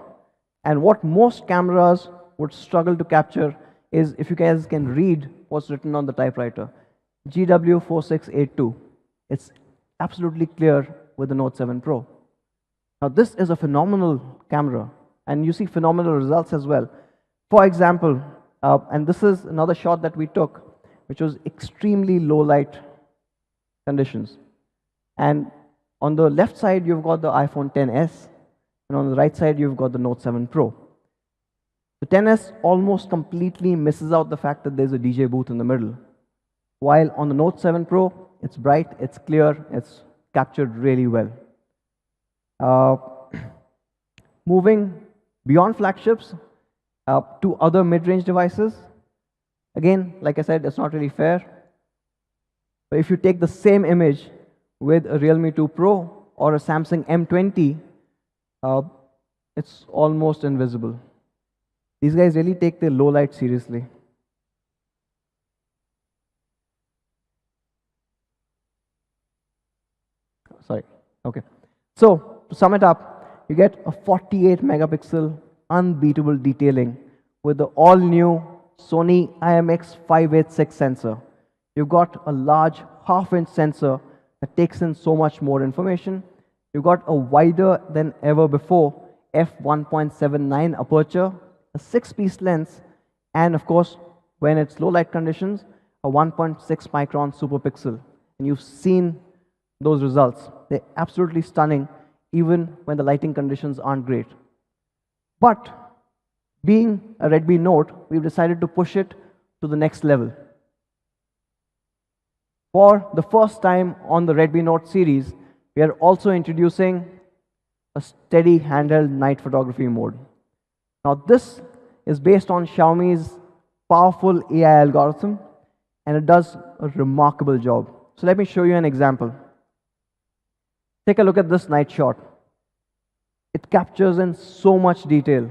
and what most cameras would struggle to capture is, if you guys can read what's written on the typewriter, GW4682. It's absolutely clear with the Note 7 Pro. Now this is a phenomenal camera, and you see phenomenal results as well. For example, and this is another shot that we took, which was extremely low light conditions. And on the left side, you've got the iPhone XS, and on the right side, you've got the Note 7 Pro. The XS almost completely misses out the fact that there's a DJ booth in the middle. While on the Note 7 Pro, it's bright, it's clear, it's captured really well. Moving beyond flagships to other mid-range devices. Again, like I said, it's not really fair. But if you take the same image with a Realme 2 Pro or a Samsung M20, it's almost invisible. These guys really take their low light seriously. Sorry, okay. So, to sum it up, you get a 48 megapixel unbeatable detailing with the all-new Sony IMX586 sensor. You've got a large half-inch sensor that takes in so much more information. You've got a wider than ever before f1.79 aperture, a 6-piece lens, and of course, when it's low light conditions, a 1.6 micron superpixel. And you've seen those results. They're absolutely stunning, even when the lighting conditions aren't great. But being a Redmi Note, we've decided to push it to the next level. For the first time on the Redmi Note series, we are also introducing a steady handheld night photography mode. Now this is based on Xiaomi's powerful AI algorithm, and it does a remarkable job. So let me show you an example. Take a look at this night shot. It captures in so much detail.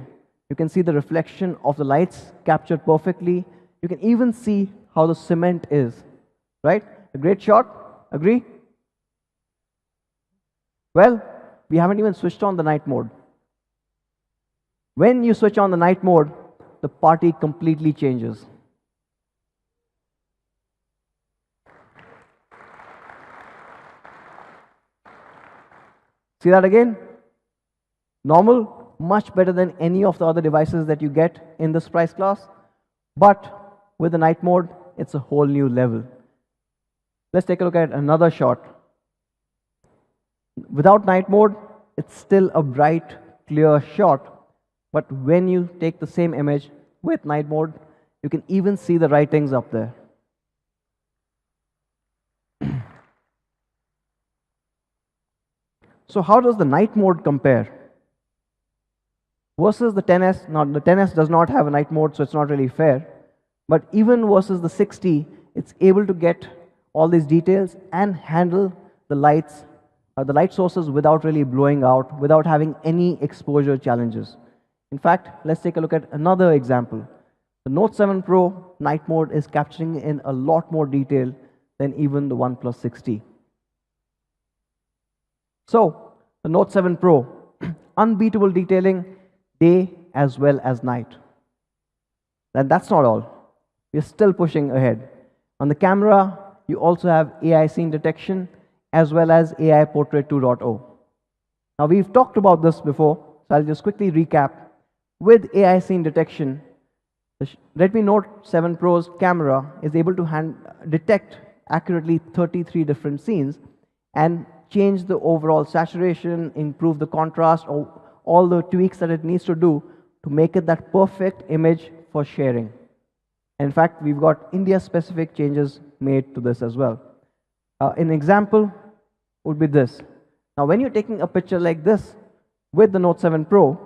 You can see the reflection of the lights captured perfectly. You can even see how the cement is, right? A great shot, agree? Well, we haven't even switched on the night mode. When you switch on the night mode, the party completely changes. See that again? Normal, much better than any of the other devices that you get in this price class. But with the night mode, it's a whole new level. Let's take a look at another shot. Without night mode, it's still a bright, clear shot. But when you take the same image with night mode. You can even see the writings up there. So how does the night mode compare versus the 10s? Now, the 10s does not have a night mode, so it's not really fair. But even versus the 60, it's able to get all these details and handle the light sources without really blowing out, without having any exposure challenges. In fact, let's take a look at another example. The Note 7 Pro night mode is capturing in a lot more detail than even the OnePlus 6T. So, the Note 7 Pro, unbeatable detailing day as well as night. And that's not all. We're still pushing ahead. On the camera, you also have AI scene detection as well as AI Portrait 2.0. Now, we've talked about this before, so I'll just quickly recap. With AI scene detection, the Redmi Note 7 Pro's camera is able to detect accurately 33 different scenes and change the overall saturation, improve the contrast, or all the tweaks that it needs to do to make it that perfect image for sharing. In fact, we've got India-specific changes made to this as well. An example would be this. Now, when you're taking a picture like this with the Note 7 Pro,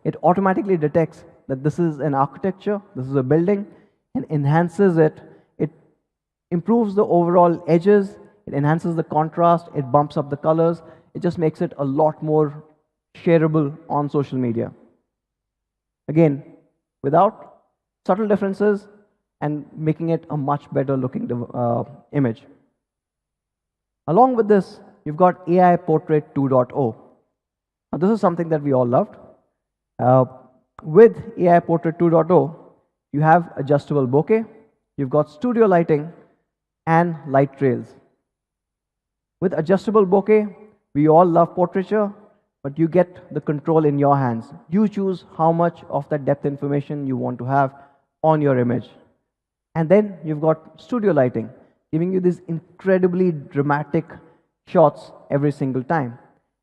it automatically detects that this is an architecture, this is a building, and enhances it. It improves the overall edges, it enhances the contrast, it bumps up the colors, it just makes it a lot more shareable on social media. Again, without subtle differences and making it a much better looking image. Along with this, you've got AI Portrait 2.0. Now, this is something that we all loved. With AI Portrait 2.0, you have adjustable bokeh, you've got studio lighting, and light trails. With adjustable bokeh, we all love portraiture, but you get the control in your hands. You choose how much of that depth information you want to have on your image. And then you've got studio lighting, giving you these incredibly dramatic shots every single time.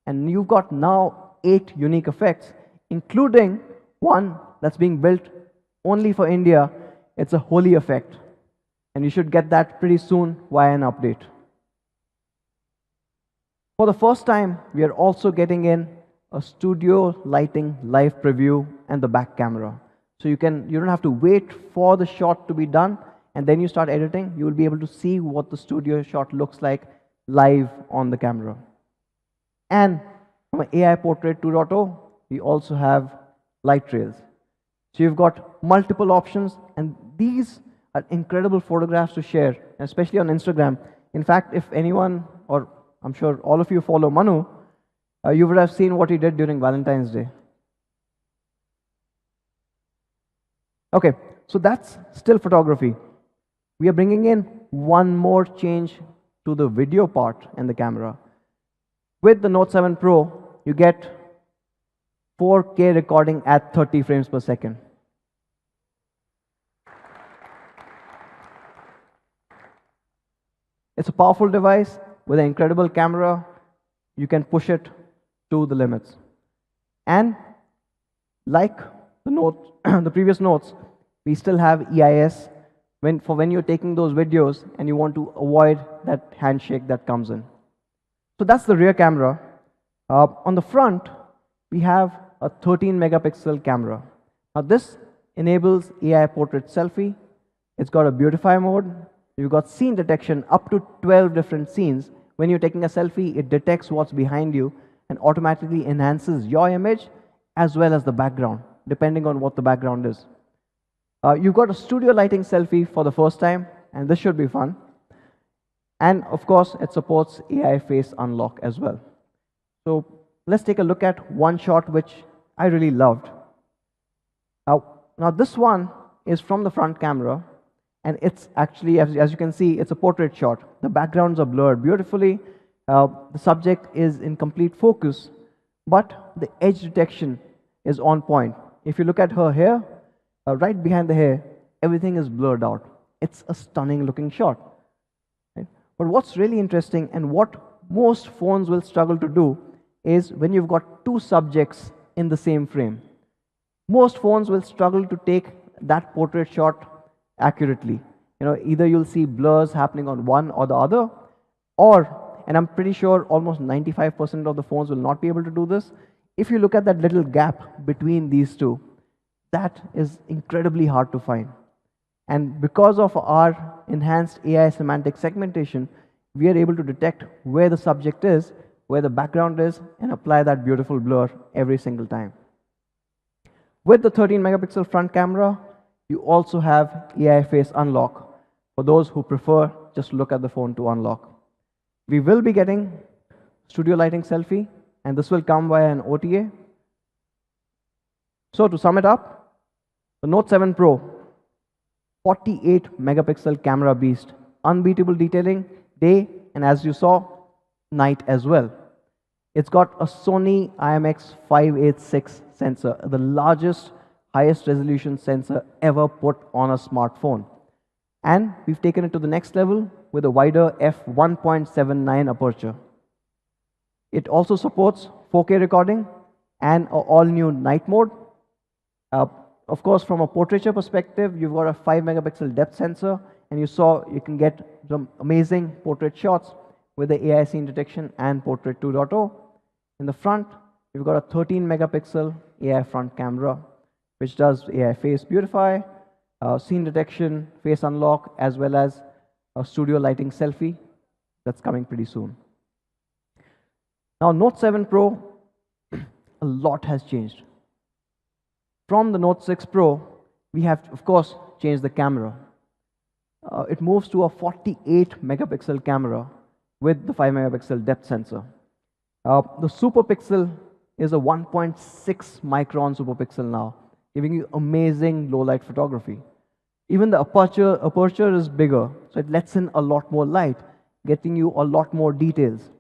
And you've got now 8 unique effects, including one that's being built only for India. It's a holy effect. And you should get that pretty soon via an update. For the first time, we are also getting in a studio lighting live preview and the back camera. So you don't have to wait for the shot to be done and then you start editing. You will be able to see what the studio shot looks like live on the camera. And from an AI Portrait 2.0, we also have light trails. So you've got multiple options, and these are incredible photographs to share, especially on Instagram. In fact, if anyone, or I'm sure all of you follow Manu, you would have seen what he did during Valentine's Day. Okay, so that's still photography. We are bringing in one more change to the video part and the camera. With the Note 7 Pro, you get 4K recording at 30 frames per second. It's a powerful device with an incredible camera. You can push it to the limits. And like the previous notes, we still have EIS when you're taking those videos and you want to avoid that handshake that comes in. So that's the rear camera. On the front, we have a 13 megapixel camera. Now this enables AI portrait selfie. It's got a beautify mode. You've got scene detection, up to 12 different scenes. When you're taking a selfie, it detects what's behind you and automatically enhances your image as well as the background, depending on what the background is. You've got a studio lighting selfie for the first time, and this should be fun. And of course, it supports AI face unlock as well. So let's take a look at one shot which I really loved. Now this one is from the front camera, and it's actually, as you can see, it's a portrait shot. The backgrounds are blurred beautifully. The subject is in complete focus, but the edge detection is on point. If you look at her hair, right behind the hair, everything is blurred out. It's a stunning looking shot. Right? But what's really interesting, and what most phones will struggle to do, is when you've got two subjects in the same frame. Most phones will struggle to take that portrait shot accurately. Either you'll see blurs happening on one or the other, or, and I'm pretty sure almost 95% of the phones will not be able to do this. If you look at that little gap between these two, that is incredibly hard to find. And because of our enhanced AI semantic segmentation, we are able to detect where the subject is, where the background is, and apply that beautiful blur every single time. With the 13 megapixel front camera, you also have AI face unlock for those who prefer just to look at the phone to unlock. We will be getting studio lighting selfie, and this will come via an OTA. So to sum it up, the Note 7 Pro, 48 megapixel camera beast, unbeatable detailing day, and as you saw, night as well. It's got a Sony IMX586 sensor, the largest, highest resolution sensor ever put on a smartphone. And we've taken it to the next level with a wider f1.79 aperture. It also supports 4K recording and an all-new night mode. Of course, from a portraiture perspective, you've got a 5 megapixel depth sensor, and you can get some amazing portrait shots with the AI scene detection and Portrait 2.0. In the front, you've got a 13 megapixel AI front camera, which does AI face beautify, scene detection, face unlock, as well as a studio lighting selfie that's coming pretty soon. Now, Note 7 Pro, a lot has changed. From the Note 6 Pro, we have, of course, changed the camera. It moves to a 48 megapixel camera with the 5 megapixel depth sensor. The super pixel is a 1.6 micron super pixel now, giving you amazing low light photography. Even the aperture is bigger, so it lets in a lot more light, getting you a lot more details.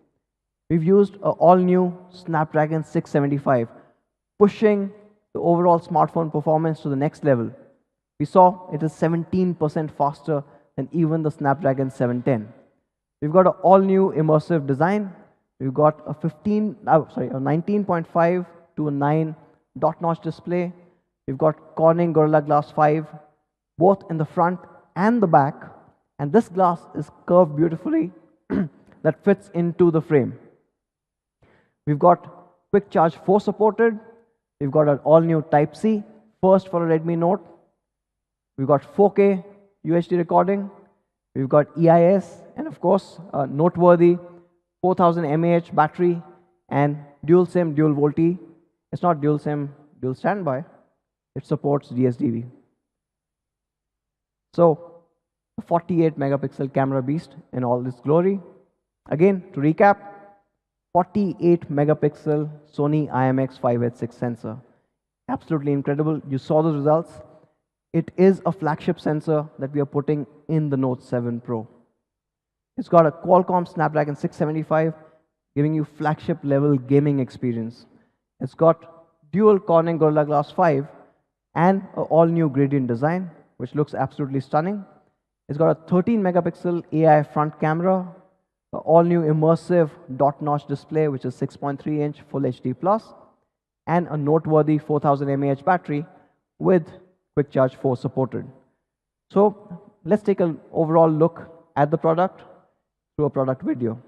We've used an all-new Snapdragon 675, pushing the overall smartphone performance to the next level. We saw it is 17% faster than even the Snapdragon 710. We've got an all-new immersive design. We've got a 19.5 to a 9 dot notch display. We've got Corning Gorilla Glass 5, both in the front and the back. And this glass is curved beautifully that fits into the frame. We've got Quick Charge 4 supported. We've got an all-new Type-C, first for a Redmi Note. We've got 4K UHD recording. We've got EIS, and of course, a noteworthy 4000 mAh battery and dual SIM, dual VoLTE. It's not dual SIM, dual standby. It supports DSDV. So, a 48 megapixel camera beast in all its glory. Again, to recap, 48 megapixel Sony IMX586 sensor. Absolutely incredible. You saw the results. It is a flagship sensor that we are putting in the Note 7 Pro. It's got a Qualcomm Snapdragon 675, giving you flagship level gaming experience. It's got dual Corning Gorilla Glass 5 and an all-new gradient design, which looks absolutely stunning. It's got a 13 megapixel AI front camera, an all-new immersive dot notch display, which is 6.3 inch Full HD Plus, and a noteworthy 4000 mAh battery with Quick Charge 4 supported. So let's take an overall look at the product through a product video.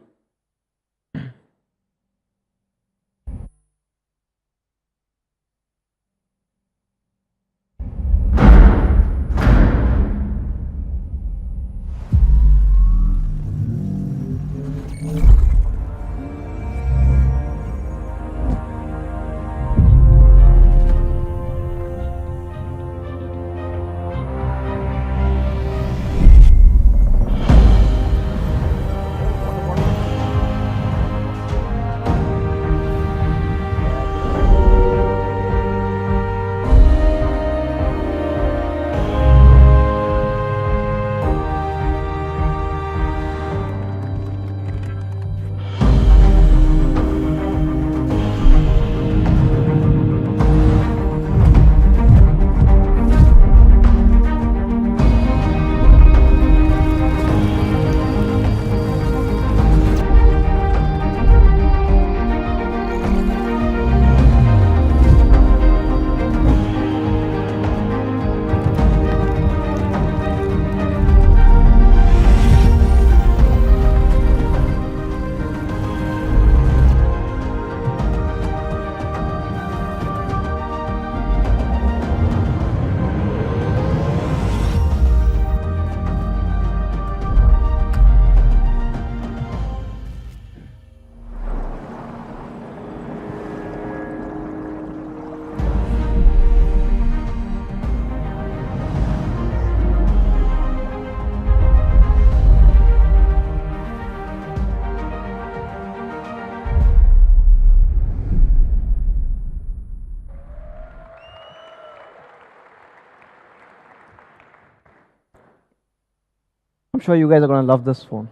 I'm sure you guys are going to love this phone.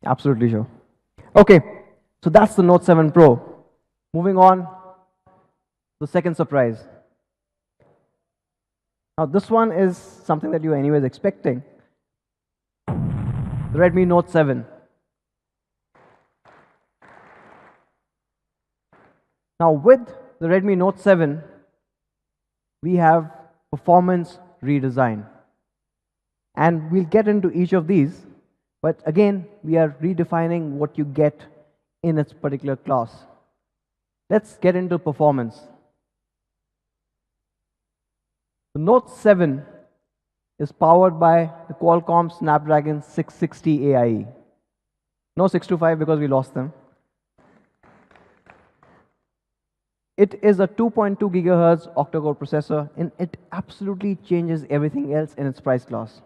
Absolutely sure. Okay, so that's the Note 7 Pro. Moving on, the second surprise. Now this one is something that you were anyways expecting. The Redmi Note 7. Now with the Redmi Note 7, we have performance redesign. And we'll get into each of these, but again, we are redefining what you get in its particular class. Let's get into performance. The Note 7 is powered by the Qualcomm Snapdragon 660 AIE. No 625 because we lost them. It is a 2.2 gigahertz octa-core processor, and it absolutely changes everything else in its price class.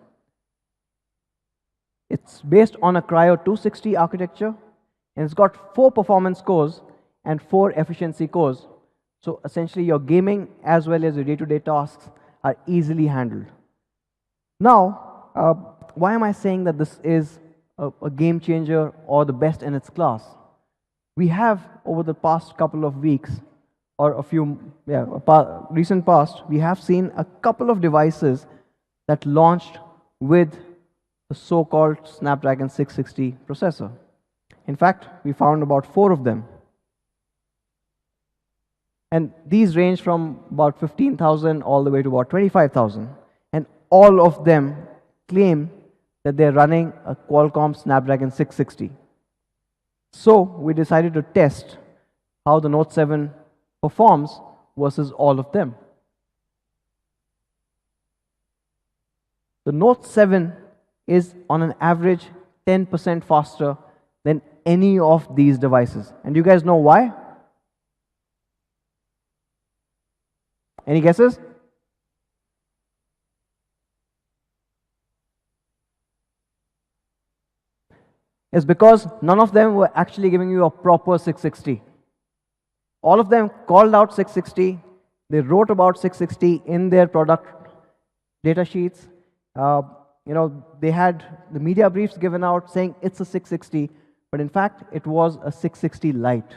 It's based on a Cryo 260 architecture, and it's got 4 performance cores and 4 efficiency cores. So essentially, your gaming as well as your day-to-day tasks are easily handled. Now, why am I saying that this is a game changer or the best in its class? We have, over the past couple of weeks, or recent past, we have seen a couple of devices that launched with the so-called Snapdragon 660 processor. In fact, we found about 4 of them. And these range from about 15,000 all the way to about 25,000. And all of them claim that they're running a Qualcomm Snapdragon 660. So we decided to test how the Note 7 performs versus all of them. The Note 7 is on an average 10% faster than any of these devices. And you guys know why? Any guesses? It's because none of them were actually giving you a proper 660. All of them called out 660. They wrote about 660 in their product data sheets. They had the media briefs given out saying it's a 660, but in fact, it was a 660 Lite.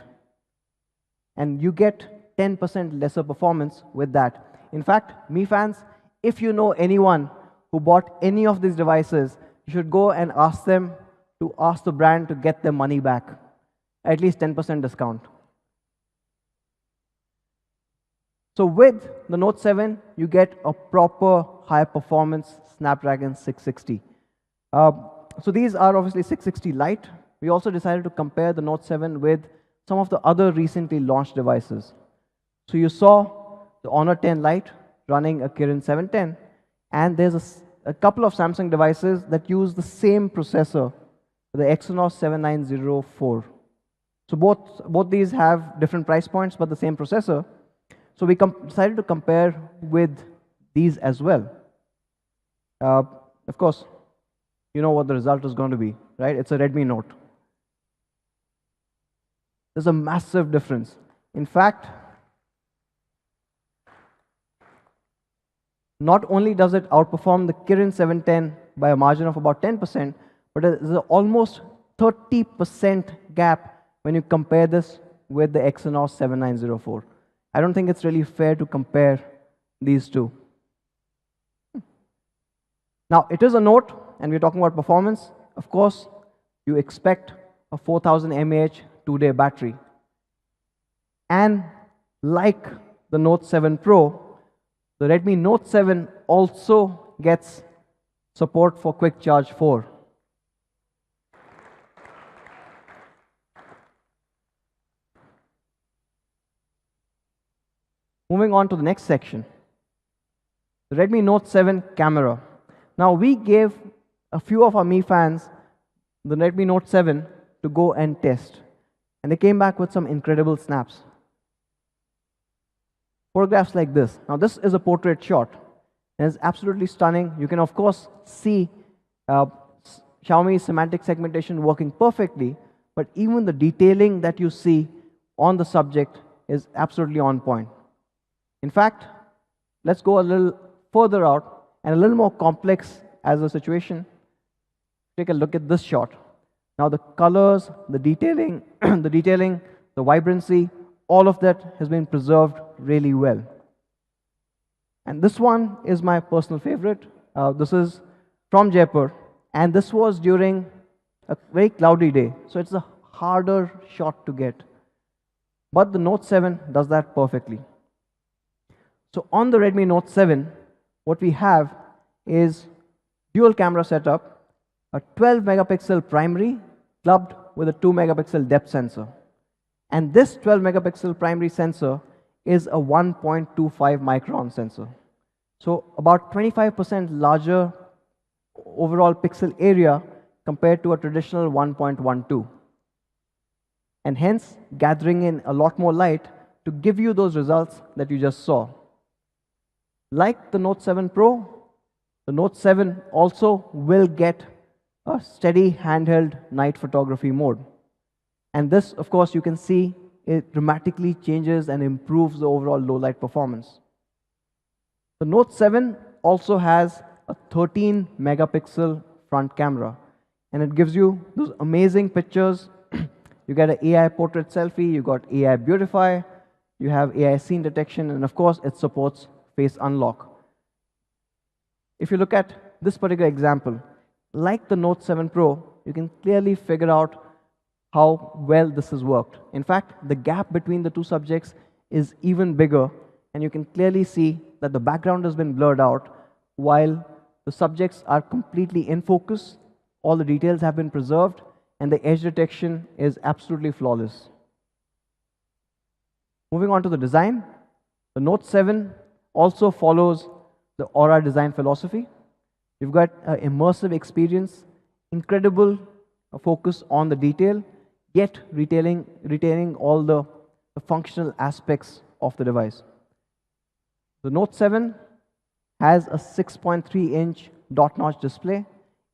And you get 10% lesser performance with that. In fact, Mi fans, if you know anyone who bought any of these devices, you should go and ask them to ask the brand to get their money back, at least 10% discount. So with the Note 7, you get a proper high-performance Snapdragon 660. So these are obviously 660 Lite. We also decided to compare the Note 7 with some of the other recently launched devices. So you saw the Honor 10 Lite running a Kirin 710, and there's a couple of Samsung devices that use the same processor, the Exynos 7904. So both these have different price points, but the same processor. So we decided to compare with these as well. Of course, you know what the result is going to be, right? It's a Redmi Note. There's a massive difference. In fact, not only does it outperform the Kirin 710 by a margin of about 10%, but there's an almost 30% gap when you compare this with the Exynos 7904. I don't think it's really fair to compare these two. Now, it is a Note, and we're talking about performance. Of course, you expect a 4000 mAh 2-day battery. And like the Note 7 Pro, the Redmi Note 7 also gets support for Quick Charge 4. Moving on to the next section, the Redmi Note 7 camera. Now, we gave a few of our Mi fans the Redmi Note 7 to go and test, and they came back with some incredible snaps. Photographs like this. Now, this is a portrait shot, and it's absolutely stunning. You can, of course, see Xiaomi's semantic segmentation working perfectly, but even the detailing that you see on the subject is absolutely on point. In fact, let's go a little further out and a little more complex as a situation. take a look at this shot. Now the colors, the detailing, the vibrancy, all of that has been preserved really well. And this one is my personal favorite. This is from Jaipur, and this was during a very cloudy day, so it's a harder shot to get. But the Note 7 does that perfectly. So on the Redmi Note 7, what we have is dual camera setup, a 12 megapixel primary clubbed with a 2 megapixel depth sensor. And this 12 megapixel primary sensor is a 1.25 micron sensor. So about 25% larger overall pixel area compared to a traditional 1.12. And hence gathering in a lot more light to give you those results that you just saw. Like the Note 7 Pro, the Note 7 also will get a steady handheld night photography mode. And this, of course, you can see it dramatically changes and improves the overall low light performance. The Note 7 also has a 13 megapixel front camera, and it gives you those amazing pictures. You get an AI portrait selfie, you got AI beautify, you have AI scene detection, and of course it supports face unlock. If you look at this particular example, like the Note 7 Pro, you can clearly figure out how well this has worked. In fact, the gap between the two subjects is even bigger, and you can clearly see that the background has been blurred out while the subjects are completely in focus, all the details have been preserved, and the edge detection is absolutely flawless. Moving on to the design, the Note 7 also follows the Aura design philosophy. You've got an immersive experience, incredible focus on the detail, yet retaining all the functional aspects of the device. The Note 7 has a 6.3-inch dot-notch display.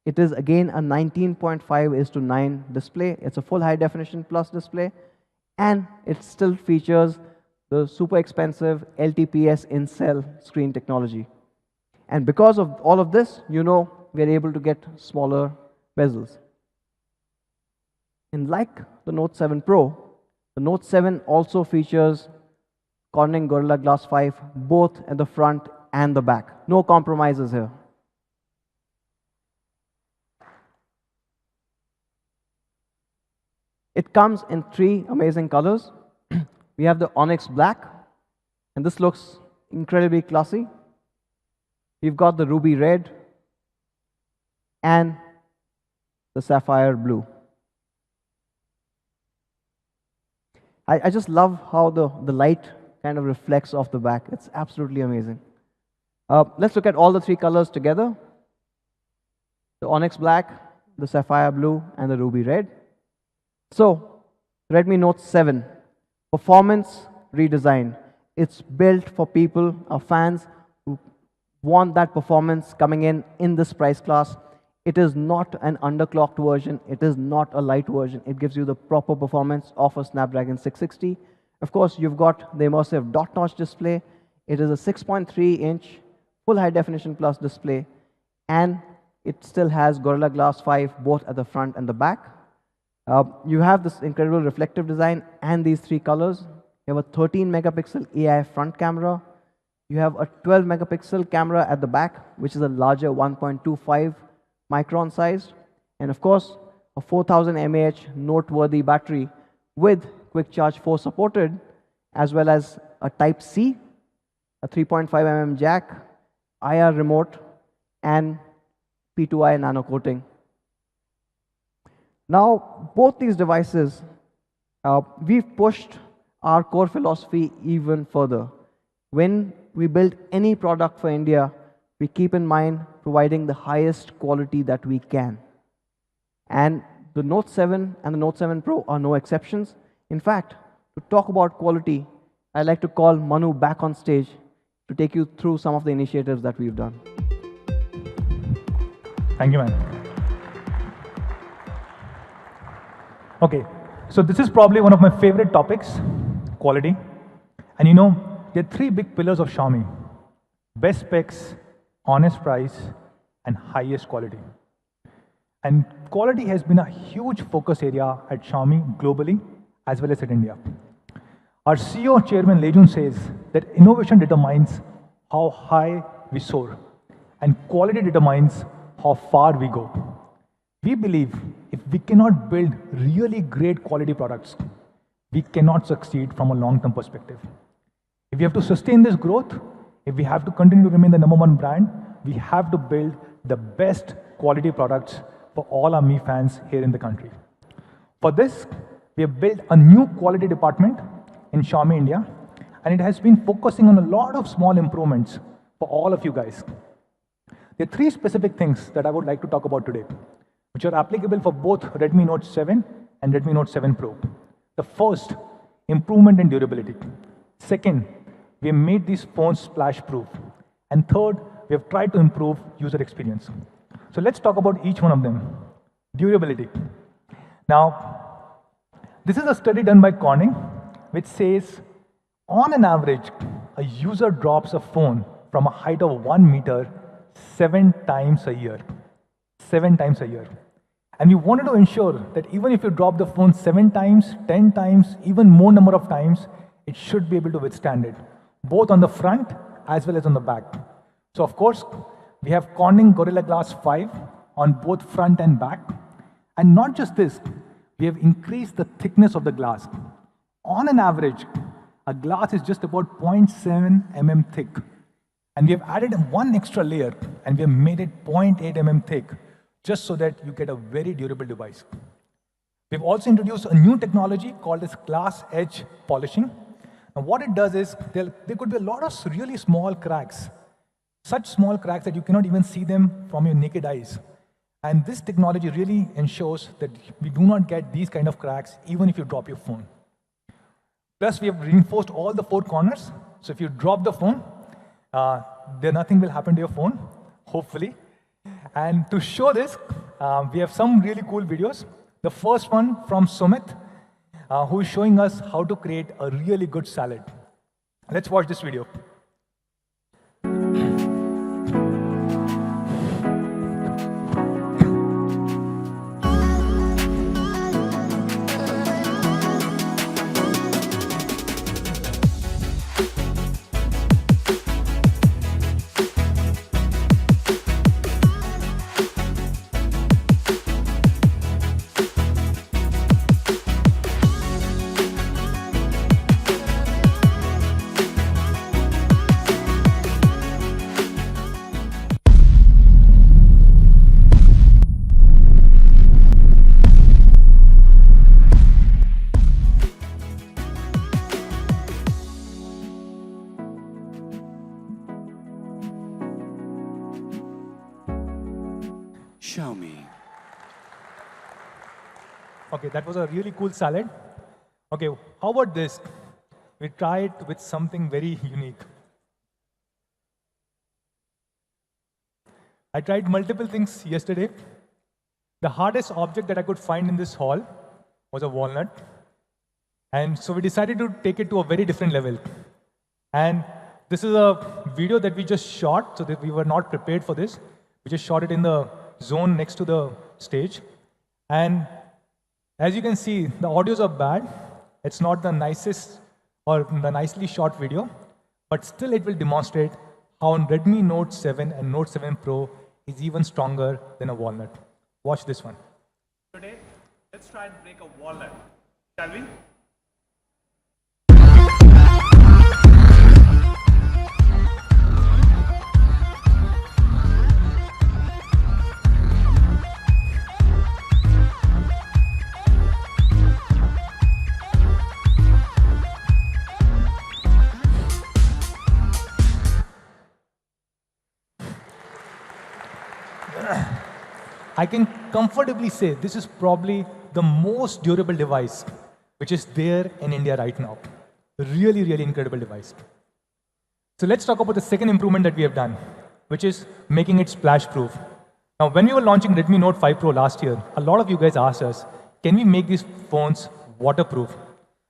It is again a 19.5:9 display. It's a full high-definition plus display, and it still features the super expensive LTPS in-cell screen technology. And because of all of this, we're able to get smaller bezels. And like the Note 7 Pro, the Note 7 also features Corning Gorilla Glass 5 both at the front and the back. No compromises here. It comes in 3 amazing colors. We have the Onyx Black, and this looks incredibly classy. We've got the Ruby Red and the Sapphire Blue. I just love how the light kind of reflects off the back. It's absolutely amazing. Let's look at all the 3 colors together. The Onyx Black, the Sapphire Blue, and the Ruby Red. So, Redmi Note 7, performance redesign. It's built for people, our fans, who want that performance coming in this price class. It is not an underclocked version. It is not a light version. It gives you the proper performance of a Snapdragon 660. Of course, you've got the immersive dot-notch display. It is a 6.3-inch full high-definition plus display, and it still has Gorilla Glass 5 both at the front and the back. You have this incredible reflective design and these 3 colors. You have a 13 megapixel AI front camera. You have a 12 megapixel camera at the back, which is a larger 1.25 micron size. And of course, a 4000 mAh noteworthy battery with Quick Charge 4 supported, as well as a Type-C, a 3.5 mm jack, IR remote, and P2I nano coating. Now, both these devices, we've pushed our core philosophy even further. When we build any product for India, we keep in mind providing the highest quality that we can. And the Note 7 and the Note 7 Pro are no exceptions. In fact, to talk about quality, I'd like to call Manu back on stage to take you through some of the initiatives that we've done. Thank you, man. Okay, so this is probably one of my favorite topics, quality. And there are 3 big pillars of Xiaomi: best specs, honest price, and highest quality. And quality has been a huge focus area at Xiaomi globally as well as at India. Our CEO Chairman Lejun says that innovation determines how high we soar and quality determines how far we go. We believe if we cannot build really great quality products, we cannot succeed from a long-term perspective. If we have to sustain this growth, if we have to continue to remain the #1 brand, we have to build the best quality products for all our Mi fans here in the country. For this, we have built a new quality department in Xiaomi India, and it has been focusing on a lot of small improvements for all of you guys. There are 3 specific things that I would like to talk about today, which are applicable for both Redmi Note 7 and Redmi Note 7 Pro. The first, improvement in durability. Second, we have made these phones splash-proof. And third, we have tried to improve user experience. So let's talk about each one of them. Durability. Now, this is a study done by Corning, which says, on an average, a user drops a phone from a height of 1 meter 7 times a year. 7 times a year. And we wanted to ensure that even if you drop the phone 7 times, 10 times, even more number of times, it should be able to withstand it, both on the front as well as on the back. So of course, we have Corning Gorilla Glass 5 on both front and back. And not just this, we have increased the thickness of the glass. On an average, a glass is just about 0.7 mm thick. And we have added 1 extra layer and we have made it 0.8 mm thick, just so that you get a very durable device. We've also introduced a new technology called as glass edge polishing. And what it does is, there could be a lot of really small cracks, such small cracks that you cannot even see them from your naked eyes. And this technology really ensures that we do not get these kind of cracks, even if you drop your phone. Plus, we have reinforced all the 4 corners. So if you drop the phone, nothing will happen to your phone, hopefully. And to show this, we have some really cool videos. The first one from Sumit, who is showing us how to create a really good salad. Let's watch this video. Xiaomi. Okay, that was a really cool salad. Okay, how about this? We try it with something very unique. I tried multiple things yesterday. The hardest object that I could find in this hall was a walnut. And so we decided to take it to a very different level. And this is a video that we just shot, so that we were not prepared for this. We just shot it in the zone next to the stage. And as you can see, the audios are bad. It's not the nicest or the nicely shot video, but still it will demonstrate how Redmi Note 7 and Note 7 Pro is even stronger than a walnut. Watch this one. Today, let's try and break a walnut, shall we? I can comfortably say this is probably the most durable device which is there in India right now. Really, really incredible device. So let's talk about the second improvement that we have done, which is making it splash-proof. Now, when we were launching Redmi Note 5 Pro last year, a lot of you guys asked us, can we make these phones waterproof?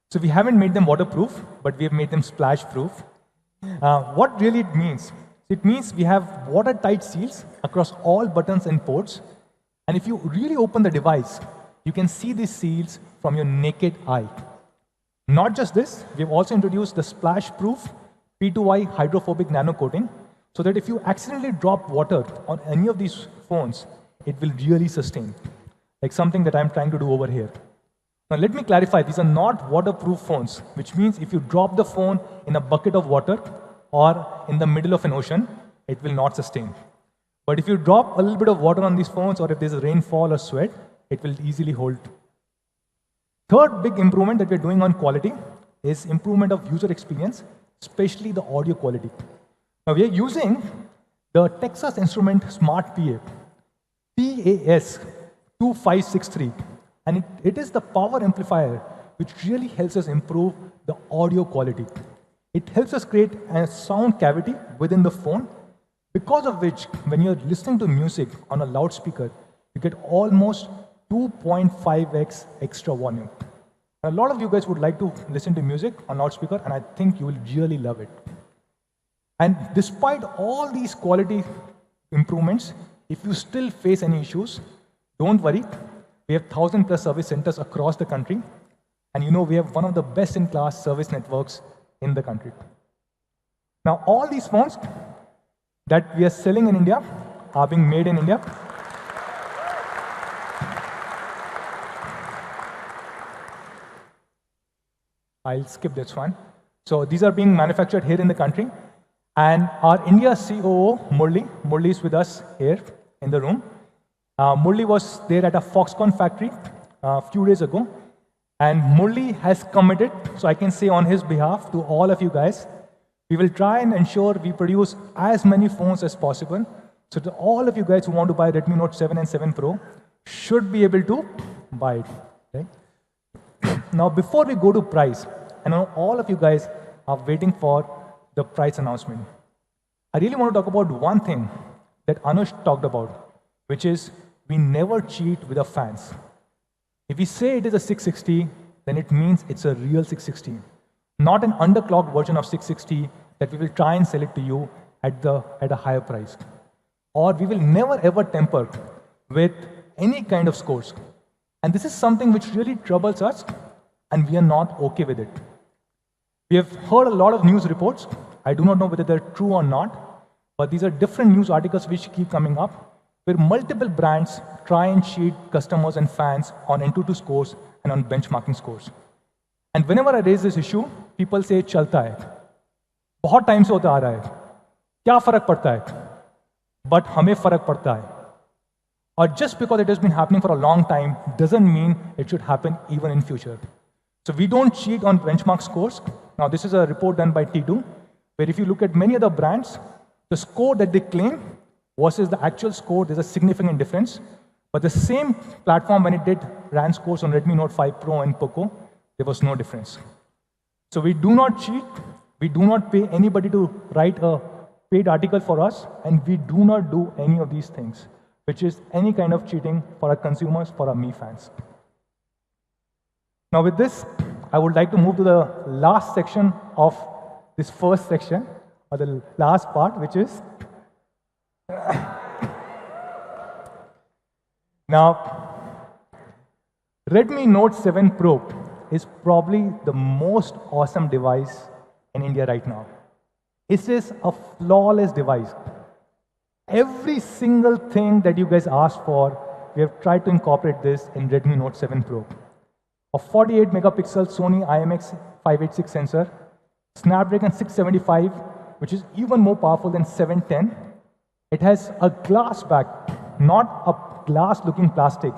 So we haven't made them waterproof, but we have made them splash-proof. What really it means? It means we have watertight seals across all buttons and ports. And if you really open the device, you can see these seals from your naked eye. Not just this, we've also introduced the splash-proof P2I hydrophobic nano coating, so that if you accidentally drop water on any of these phones, it will really sustain, like something that I'm trying to do over here. Now let me clarify, these are not waterproof phones, which means if you drop the phone in a bucket of water or in the middle of an ocean, it will not sustain. But if you drop a little bit of water on these phones, or if there's a rainfall or sweat, it will easily hold. Third big improvement that we're doing on quality is improvement of user experience, especially the audio quality. Now we are using the Texas Instrument Smart PA, PAS 2563, and it is the power amplifier which really helps us improve the audio quality. It helps us create a sound cavity within the phone, because of which, when you're listening to music on a loudspeaker, you get almost 2.5x extra volume. A lot of you guys would like to listen to music on loudspeaker, and I think you will really love it. And despite all these quality improvements, if you still face any issues, don't worry. We have 1,000+ service centers across the country, and you know we have one of the best-in-class service networks in the country. Now, all these phones that we are selling in India are being made in India. I'll skip this one. So these are being manufactured here in the country. And our India COO, Murli is with us here in the room. Murli was there at a Foxconn factory a few days ago. And Murli has committed, so I can say on his behalf to all of you guys, we will try and ensure we produce as many phones as possible. So to all of you guys who want to buy Redmi Note 7 and 7 Pro should be able to buy it. Okay? Now, before we go to price, I know all of you guys are waiting for the price announcement. I really want to talk about one thing that Anush talked about, which is we never cheat with our fans. If we say it is a 660, then it means it's a real 660, not an underclocked version of 660 that we will try and sell it to you at a higher price. Or we will never ever tamper with any kind of scores. And this is something which really troubles us, and we are not okay with it. We have heard a lot of news reports. I do not know whether they're true or not, but these are different news articles which keep coming up, where multiple brands try and cheat customers and fans on N22 scores and on benchmarking scores. And whenever I raise this issue, people say, "Chalta hai. बहुत time से होता आ रहा है. क्या फर्क पड़ता है?" But हमें फर्क पड़ता है. Or just because it has been happening for a long time doesn't mean it should happen even in future. So we don't cheat on benchmark scores. Now this is a report done by T2, where if you look at many other brands, the score that they claim versus the actual score, there's a significant difference. But the same platform, when it ran scores on Redmi Note 5 Pro and Poco, there was no difference. So we do not cheat. We do not pay anybody to write a paid article for us, and we do not do any of these things, which is any kind of cheating for our consumers, for our Mi fans. Now with this, I would like to move to the last section of this first section, or the last part, which is now, Redmi Note 7 Pro is probably the most awesome device in India right now. It is a flawless device. Every single thing that you guys asked for, we have tried to incorporate this in Redmi Note 7 Pro. A 48 megapixel Sony IMX586 sensor, Snapdragon 675, which is even more powerful than 710. It has a glass back, not a glass-looking plastic,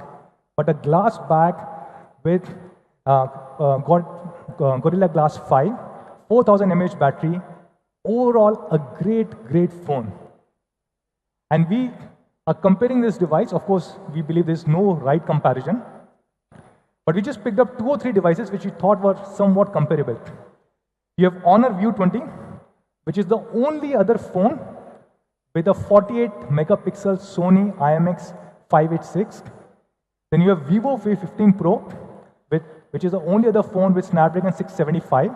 but a glass back with Gorilla Glass 5, 4000 mAh battery. Overall, a great phone. And we are comparing this device. Of course, we believe there's no right comparison. But we just picked up 2 or 3 devices which we thought were somewhat comparable. You have Honor View 20, which is the only other phone with a 48 megapixel Sony IMX586. Then you have Vivo V15 Pro, which is the only other phone with Snapdragon 675.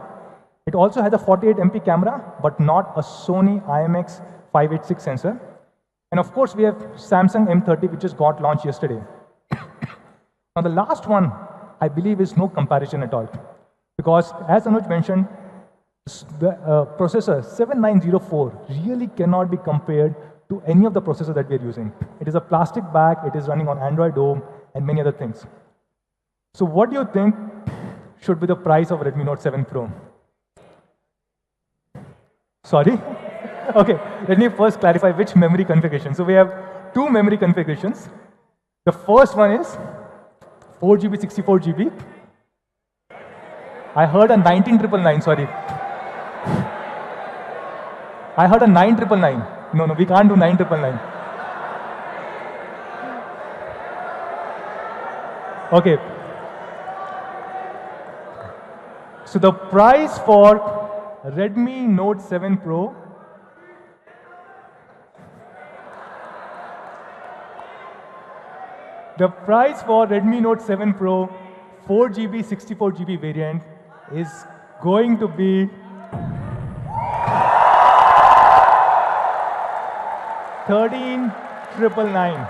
It also has a 48 MP camera, but not a Sony IMX586 sensor. And And of course, we have Samsung M30, which just got launched yesterday. Now, the last one, I believe, is no comparison at all. Because as Anuj mentioned, the processor 7904 really cannot be compared to any of the processors that we are using. It is a plastic bag, it is running on Android Home, and many other things. So what do you think should be the price of Redmi Note 7 Pro? Sorry? Okay, let me first clarify which memory configuration. So we have two memory configurations. The first one is 4GB, 64GB. I heard a 19999, sorry. I heard a 9999. No, we can't do 9999. Okay. So the price for Redmi Note 7 Pro the price for Redmi Note 7 Pro 4GB, 64GB variant is going to be 13,999.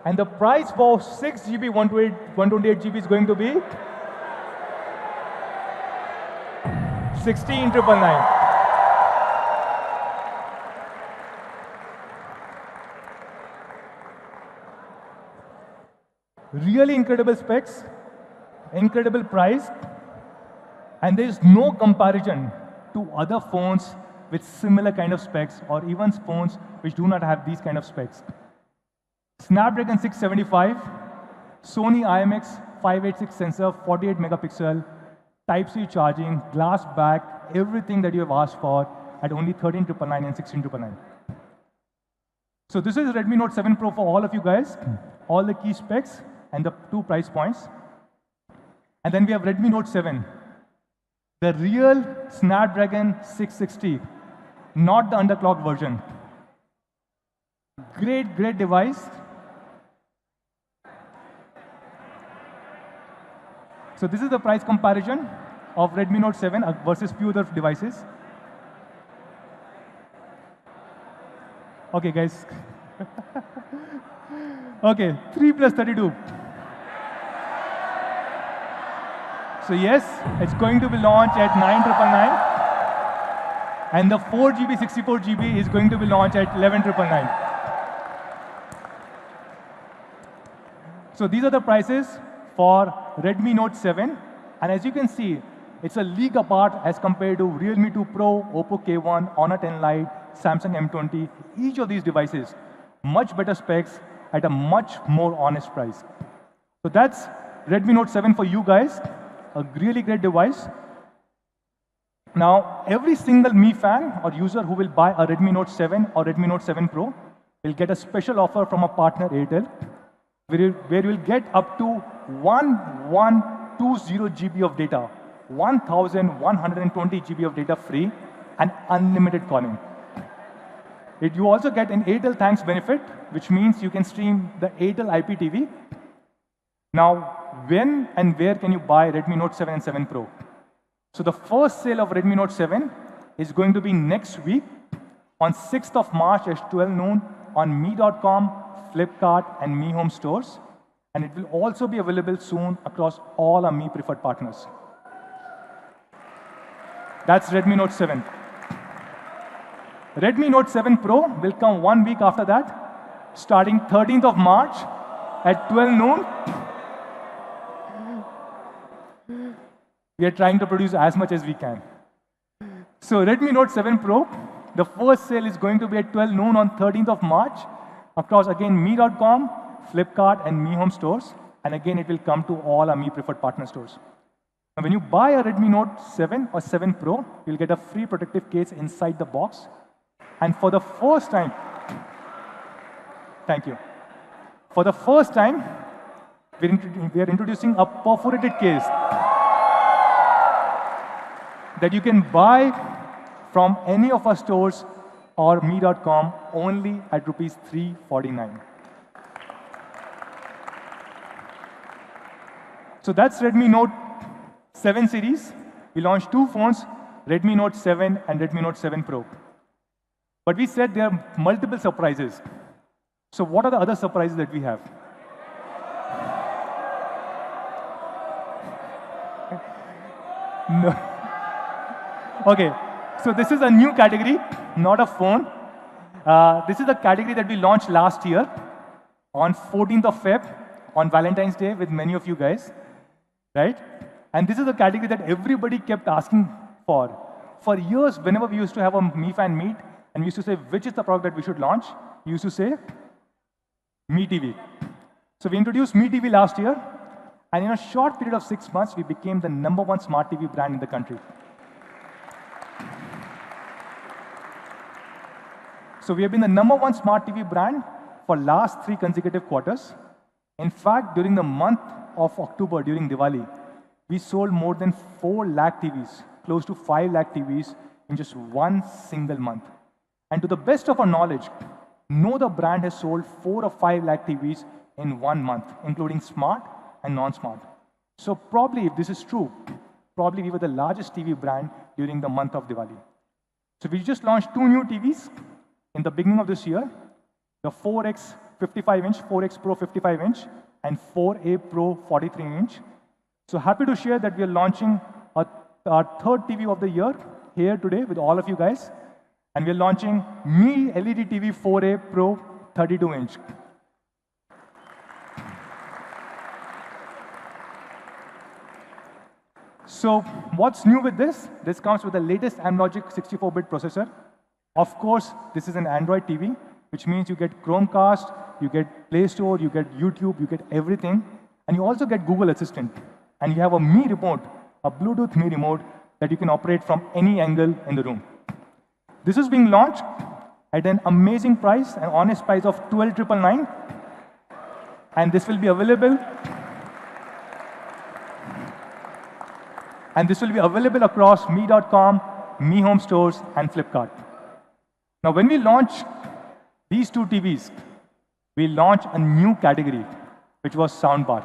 And the price for 6GB, 128GB is going to be 16,999. Really incredible specs, incredible price, and there is no comparison to other phones with similar kind of specs or even phones which do not have these kind of specs. Snapdragon 675, Sony IMX 586 sensor, 48 megapixel, Type-C charging, glass back, everything that you have asked for at only 13,999 and 16,999. So this is Redmi Note 7 Pro for all of you guys, all the key specs and the two price points. And then we have Redmi Note 7, the real Snapdragon 660, not the underclocked version. Great, great device. So this is the price comparison of Redmi Note 7 versus few other devices. Okay, guys. Okay, 3 plus 32. So yes, it's going to be launched at 9,999. And the 4GB, 64GB is going to be launched at 11,999. So these are the prices for Redmi Note 7. And as you can see, it's a league apart as compared to Realme 2 Pro, Oppo K1, Honor 10 Lite, Samsung M20. Each of these devices, much better specs at a much more honest price. So that's Redmi Note 7 for you guys. A really great device. Now, every single Mi fan or user who will buy a Redmi Note 7 or Redmi Note 7 Pro will get a special offer from a partner Airtel, where you will get up to 1120 GB of data, 1120 GB of data free, and unlimited calling. You also get an Airtel Thanks benefit, which means you can stream the Airtel IPTV. Now, when and where can you buy Redmi Note 7 and 7 Pro? So the first sale of Redmi Note 7 is going to be next week on 6th of March at 12 noon on Mi.com, Flipkart, and Mi Home stores. And it will also be available soon across all our Mi preferred partners. That's Redmi Note 7. Redmi Note 7 Pro will come 1 week after that, starting 13th of March at 12 noon. We are trying to produce as much as we can. So Redmi Note 7 Pro, the first sale is going to be at 12 noon on 13th of March across, again, Mi.com, Flipkart, and Mi Home stores. And again, it will come to all our Mi preferred partner stores. Now, when you buy a Redmi Note 7 or 7 Pro, you'll get a free protective case inside the box. And for the first time, thank you. For the first time, we are introducing a perforated case that you can buy from any of our stores or Mi.com only at rupees 349. So that's Redmi Note 7 series. We launched two phones Redmi Note 7 and Redmi Note 7 Pro. But we said there are multiple surprises. So what are the other surprises that we have? No. Okay, so this is a new category, not a phone. This is a category that we launched last year on 14th of Feb, on Valentine's Day with many of you guys, right? And this is a category that everybody kept asking for. For years, whenever we used to have a Mi Fan meet, and we used to say, which is the product that we should launch, we used to say, Mi TV. So we introduced Mi TV last year, and in a short period of 6 months, we became the #1 smart TV brand in the country. So we have been the #1 smart TV brand for last 3 consecutive quarters. In fact, during the month of October, during Diwali, we sold more than 4 lakh TVs, close to 5 lakh TVs in just one single month. And to the best of our knowledge, no other brand has sold 4 or 5 lakh TVs in 1 month, including smart and non-smart. So probably, if this is true, probably we were the largest TV brand during the month of Diwali. So we just launched 2 new TVs in the beginning of this year, the 4X 55-inch, 4X Pro 55-inch, and 4A Pro 43-inch. So happy to share that we are launching our 3rd TV of the year here today with all of you guys. And we're launching Mi LED TV 4A Pro 32-inch. So what's new with this? This comes with the latest Amlogic 64-bit processor. Of course, this is an Android TV, which means you get Chromecast, you get Play Store, you get YouTube, you get everything. And you also get Google Assistant. And you have a Mi remote, a Bluetooth Mi remote that you can operate from any angle in the room. This is being launched at an amazing price, an honest price of 12,999. And this will be available. And this will be available across Mi.com, Mi Home stores, and Flipkart. Now, when we launch these 2 TVs, we launched a new category, which was soundbar.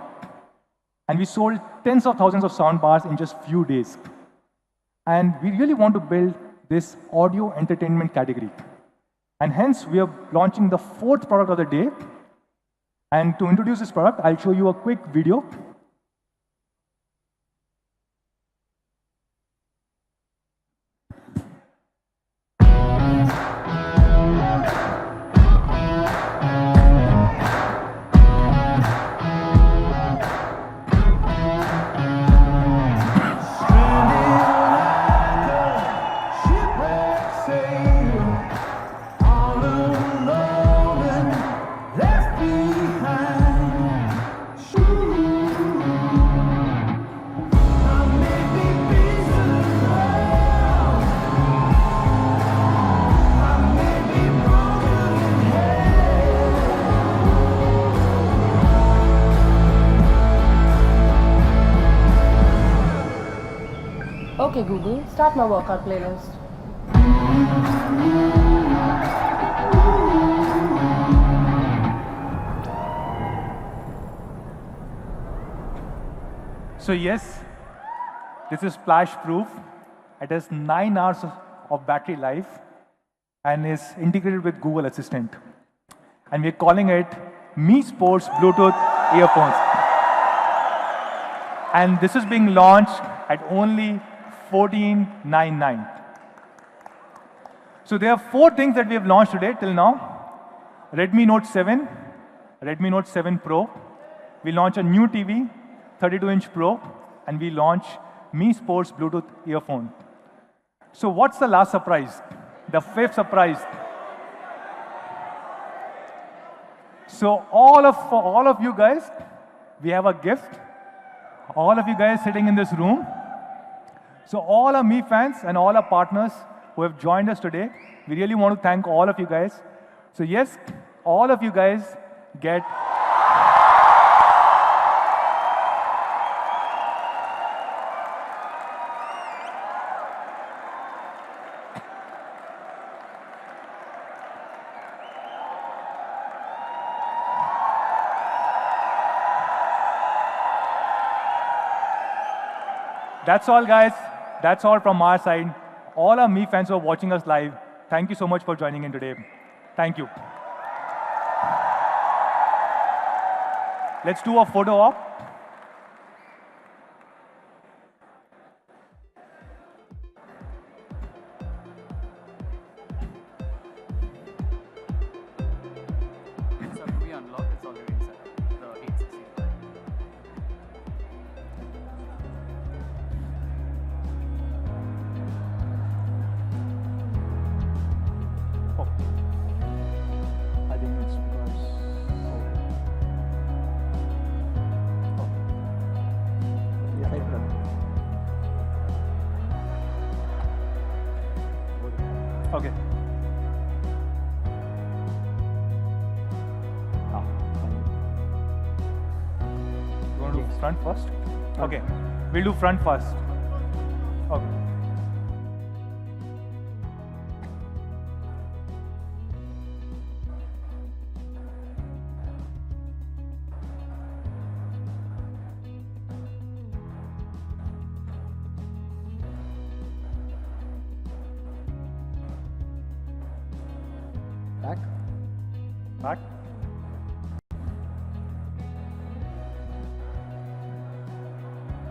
And we sold tens of thousands of soundbars in just few days. And we really want to build this audio entertainment category. And hence, we are launching the 4th product of the day. And to introduce this product, I'll show you a quick video. Okay, Google, start my workout playlist. So yes, this is splash-proof. It has 9 hours of battery life and is integrated with Google Assistant. And we're calling it Mi Sports Bluetooth earphones. And this is being launched at only 14,999. So there are 4 things that we have launched today till now. Redmi Note 7, Redmi Note 7 Pro. We launch a new TV, 32-inch Pro, and we launch Mi Sports Bluetooth earphone. So what's the last surprise? The 5th surprise. So for all of you guys, we have a gift. All of you guys sitting in this room. So all our Mi fans and all our partners who have joined us today, we really want to thank all of you guys. So yes, all of you guys get That's all, guys. That's all from our side. all our Mi fans who are watching us live, thank you so much for joining in today. Thank you. Let's do a photo op. So we unlock, it's already inside the 860. Oh. I think it's because. Okay. You want to do front first? Okay. We'll do front first. Okay. Back. Back.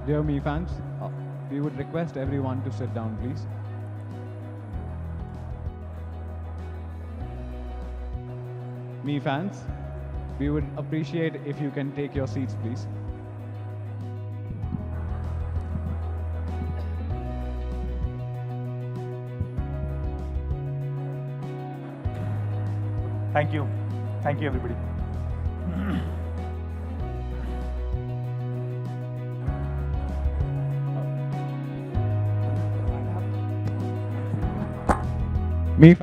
Dear Mi fans, we would request everyone to sit down, please. Mi fans, we would appreciate if you can take your seats, please. Thank you. Thank you, everybody. Mi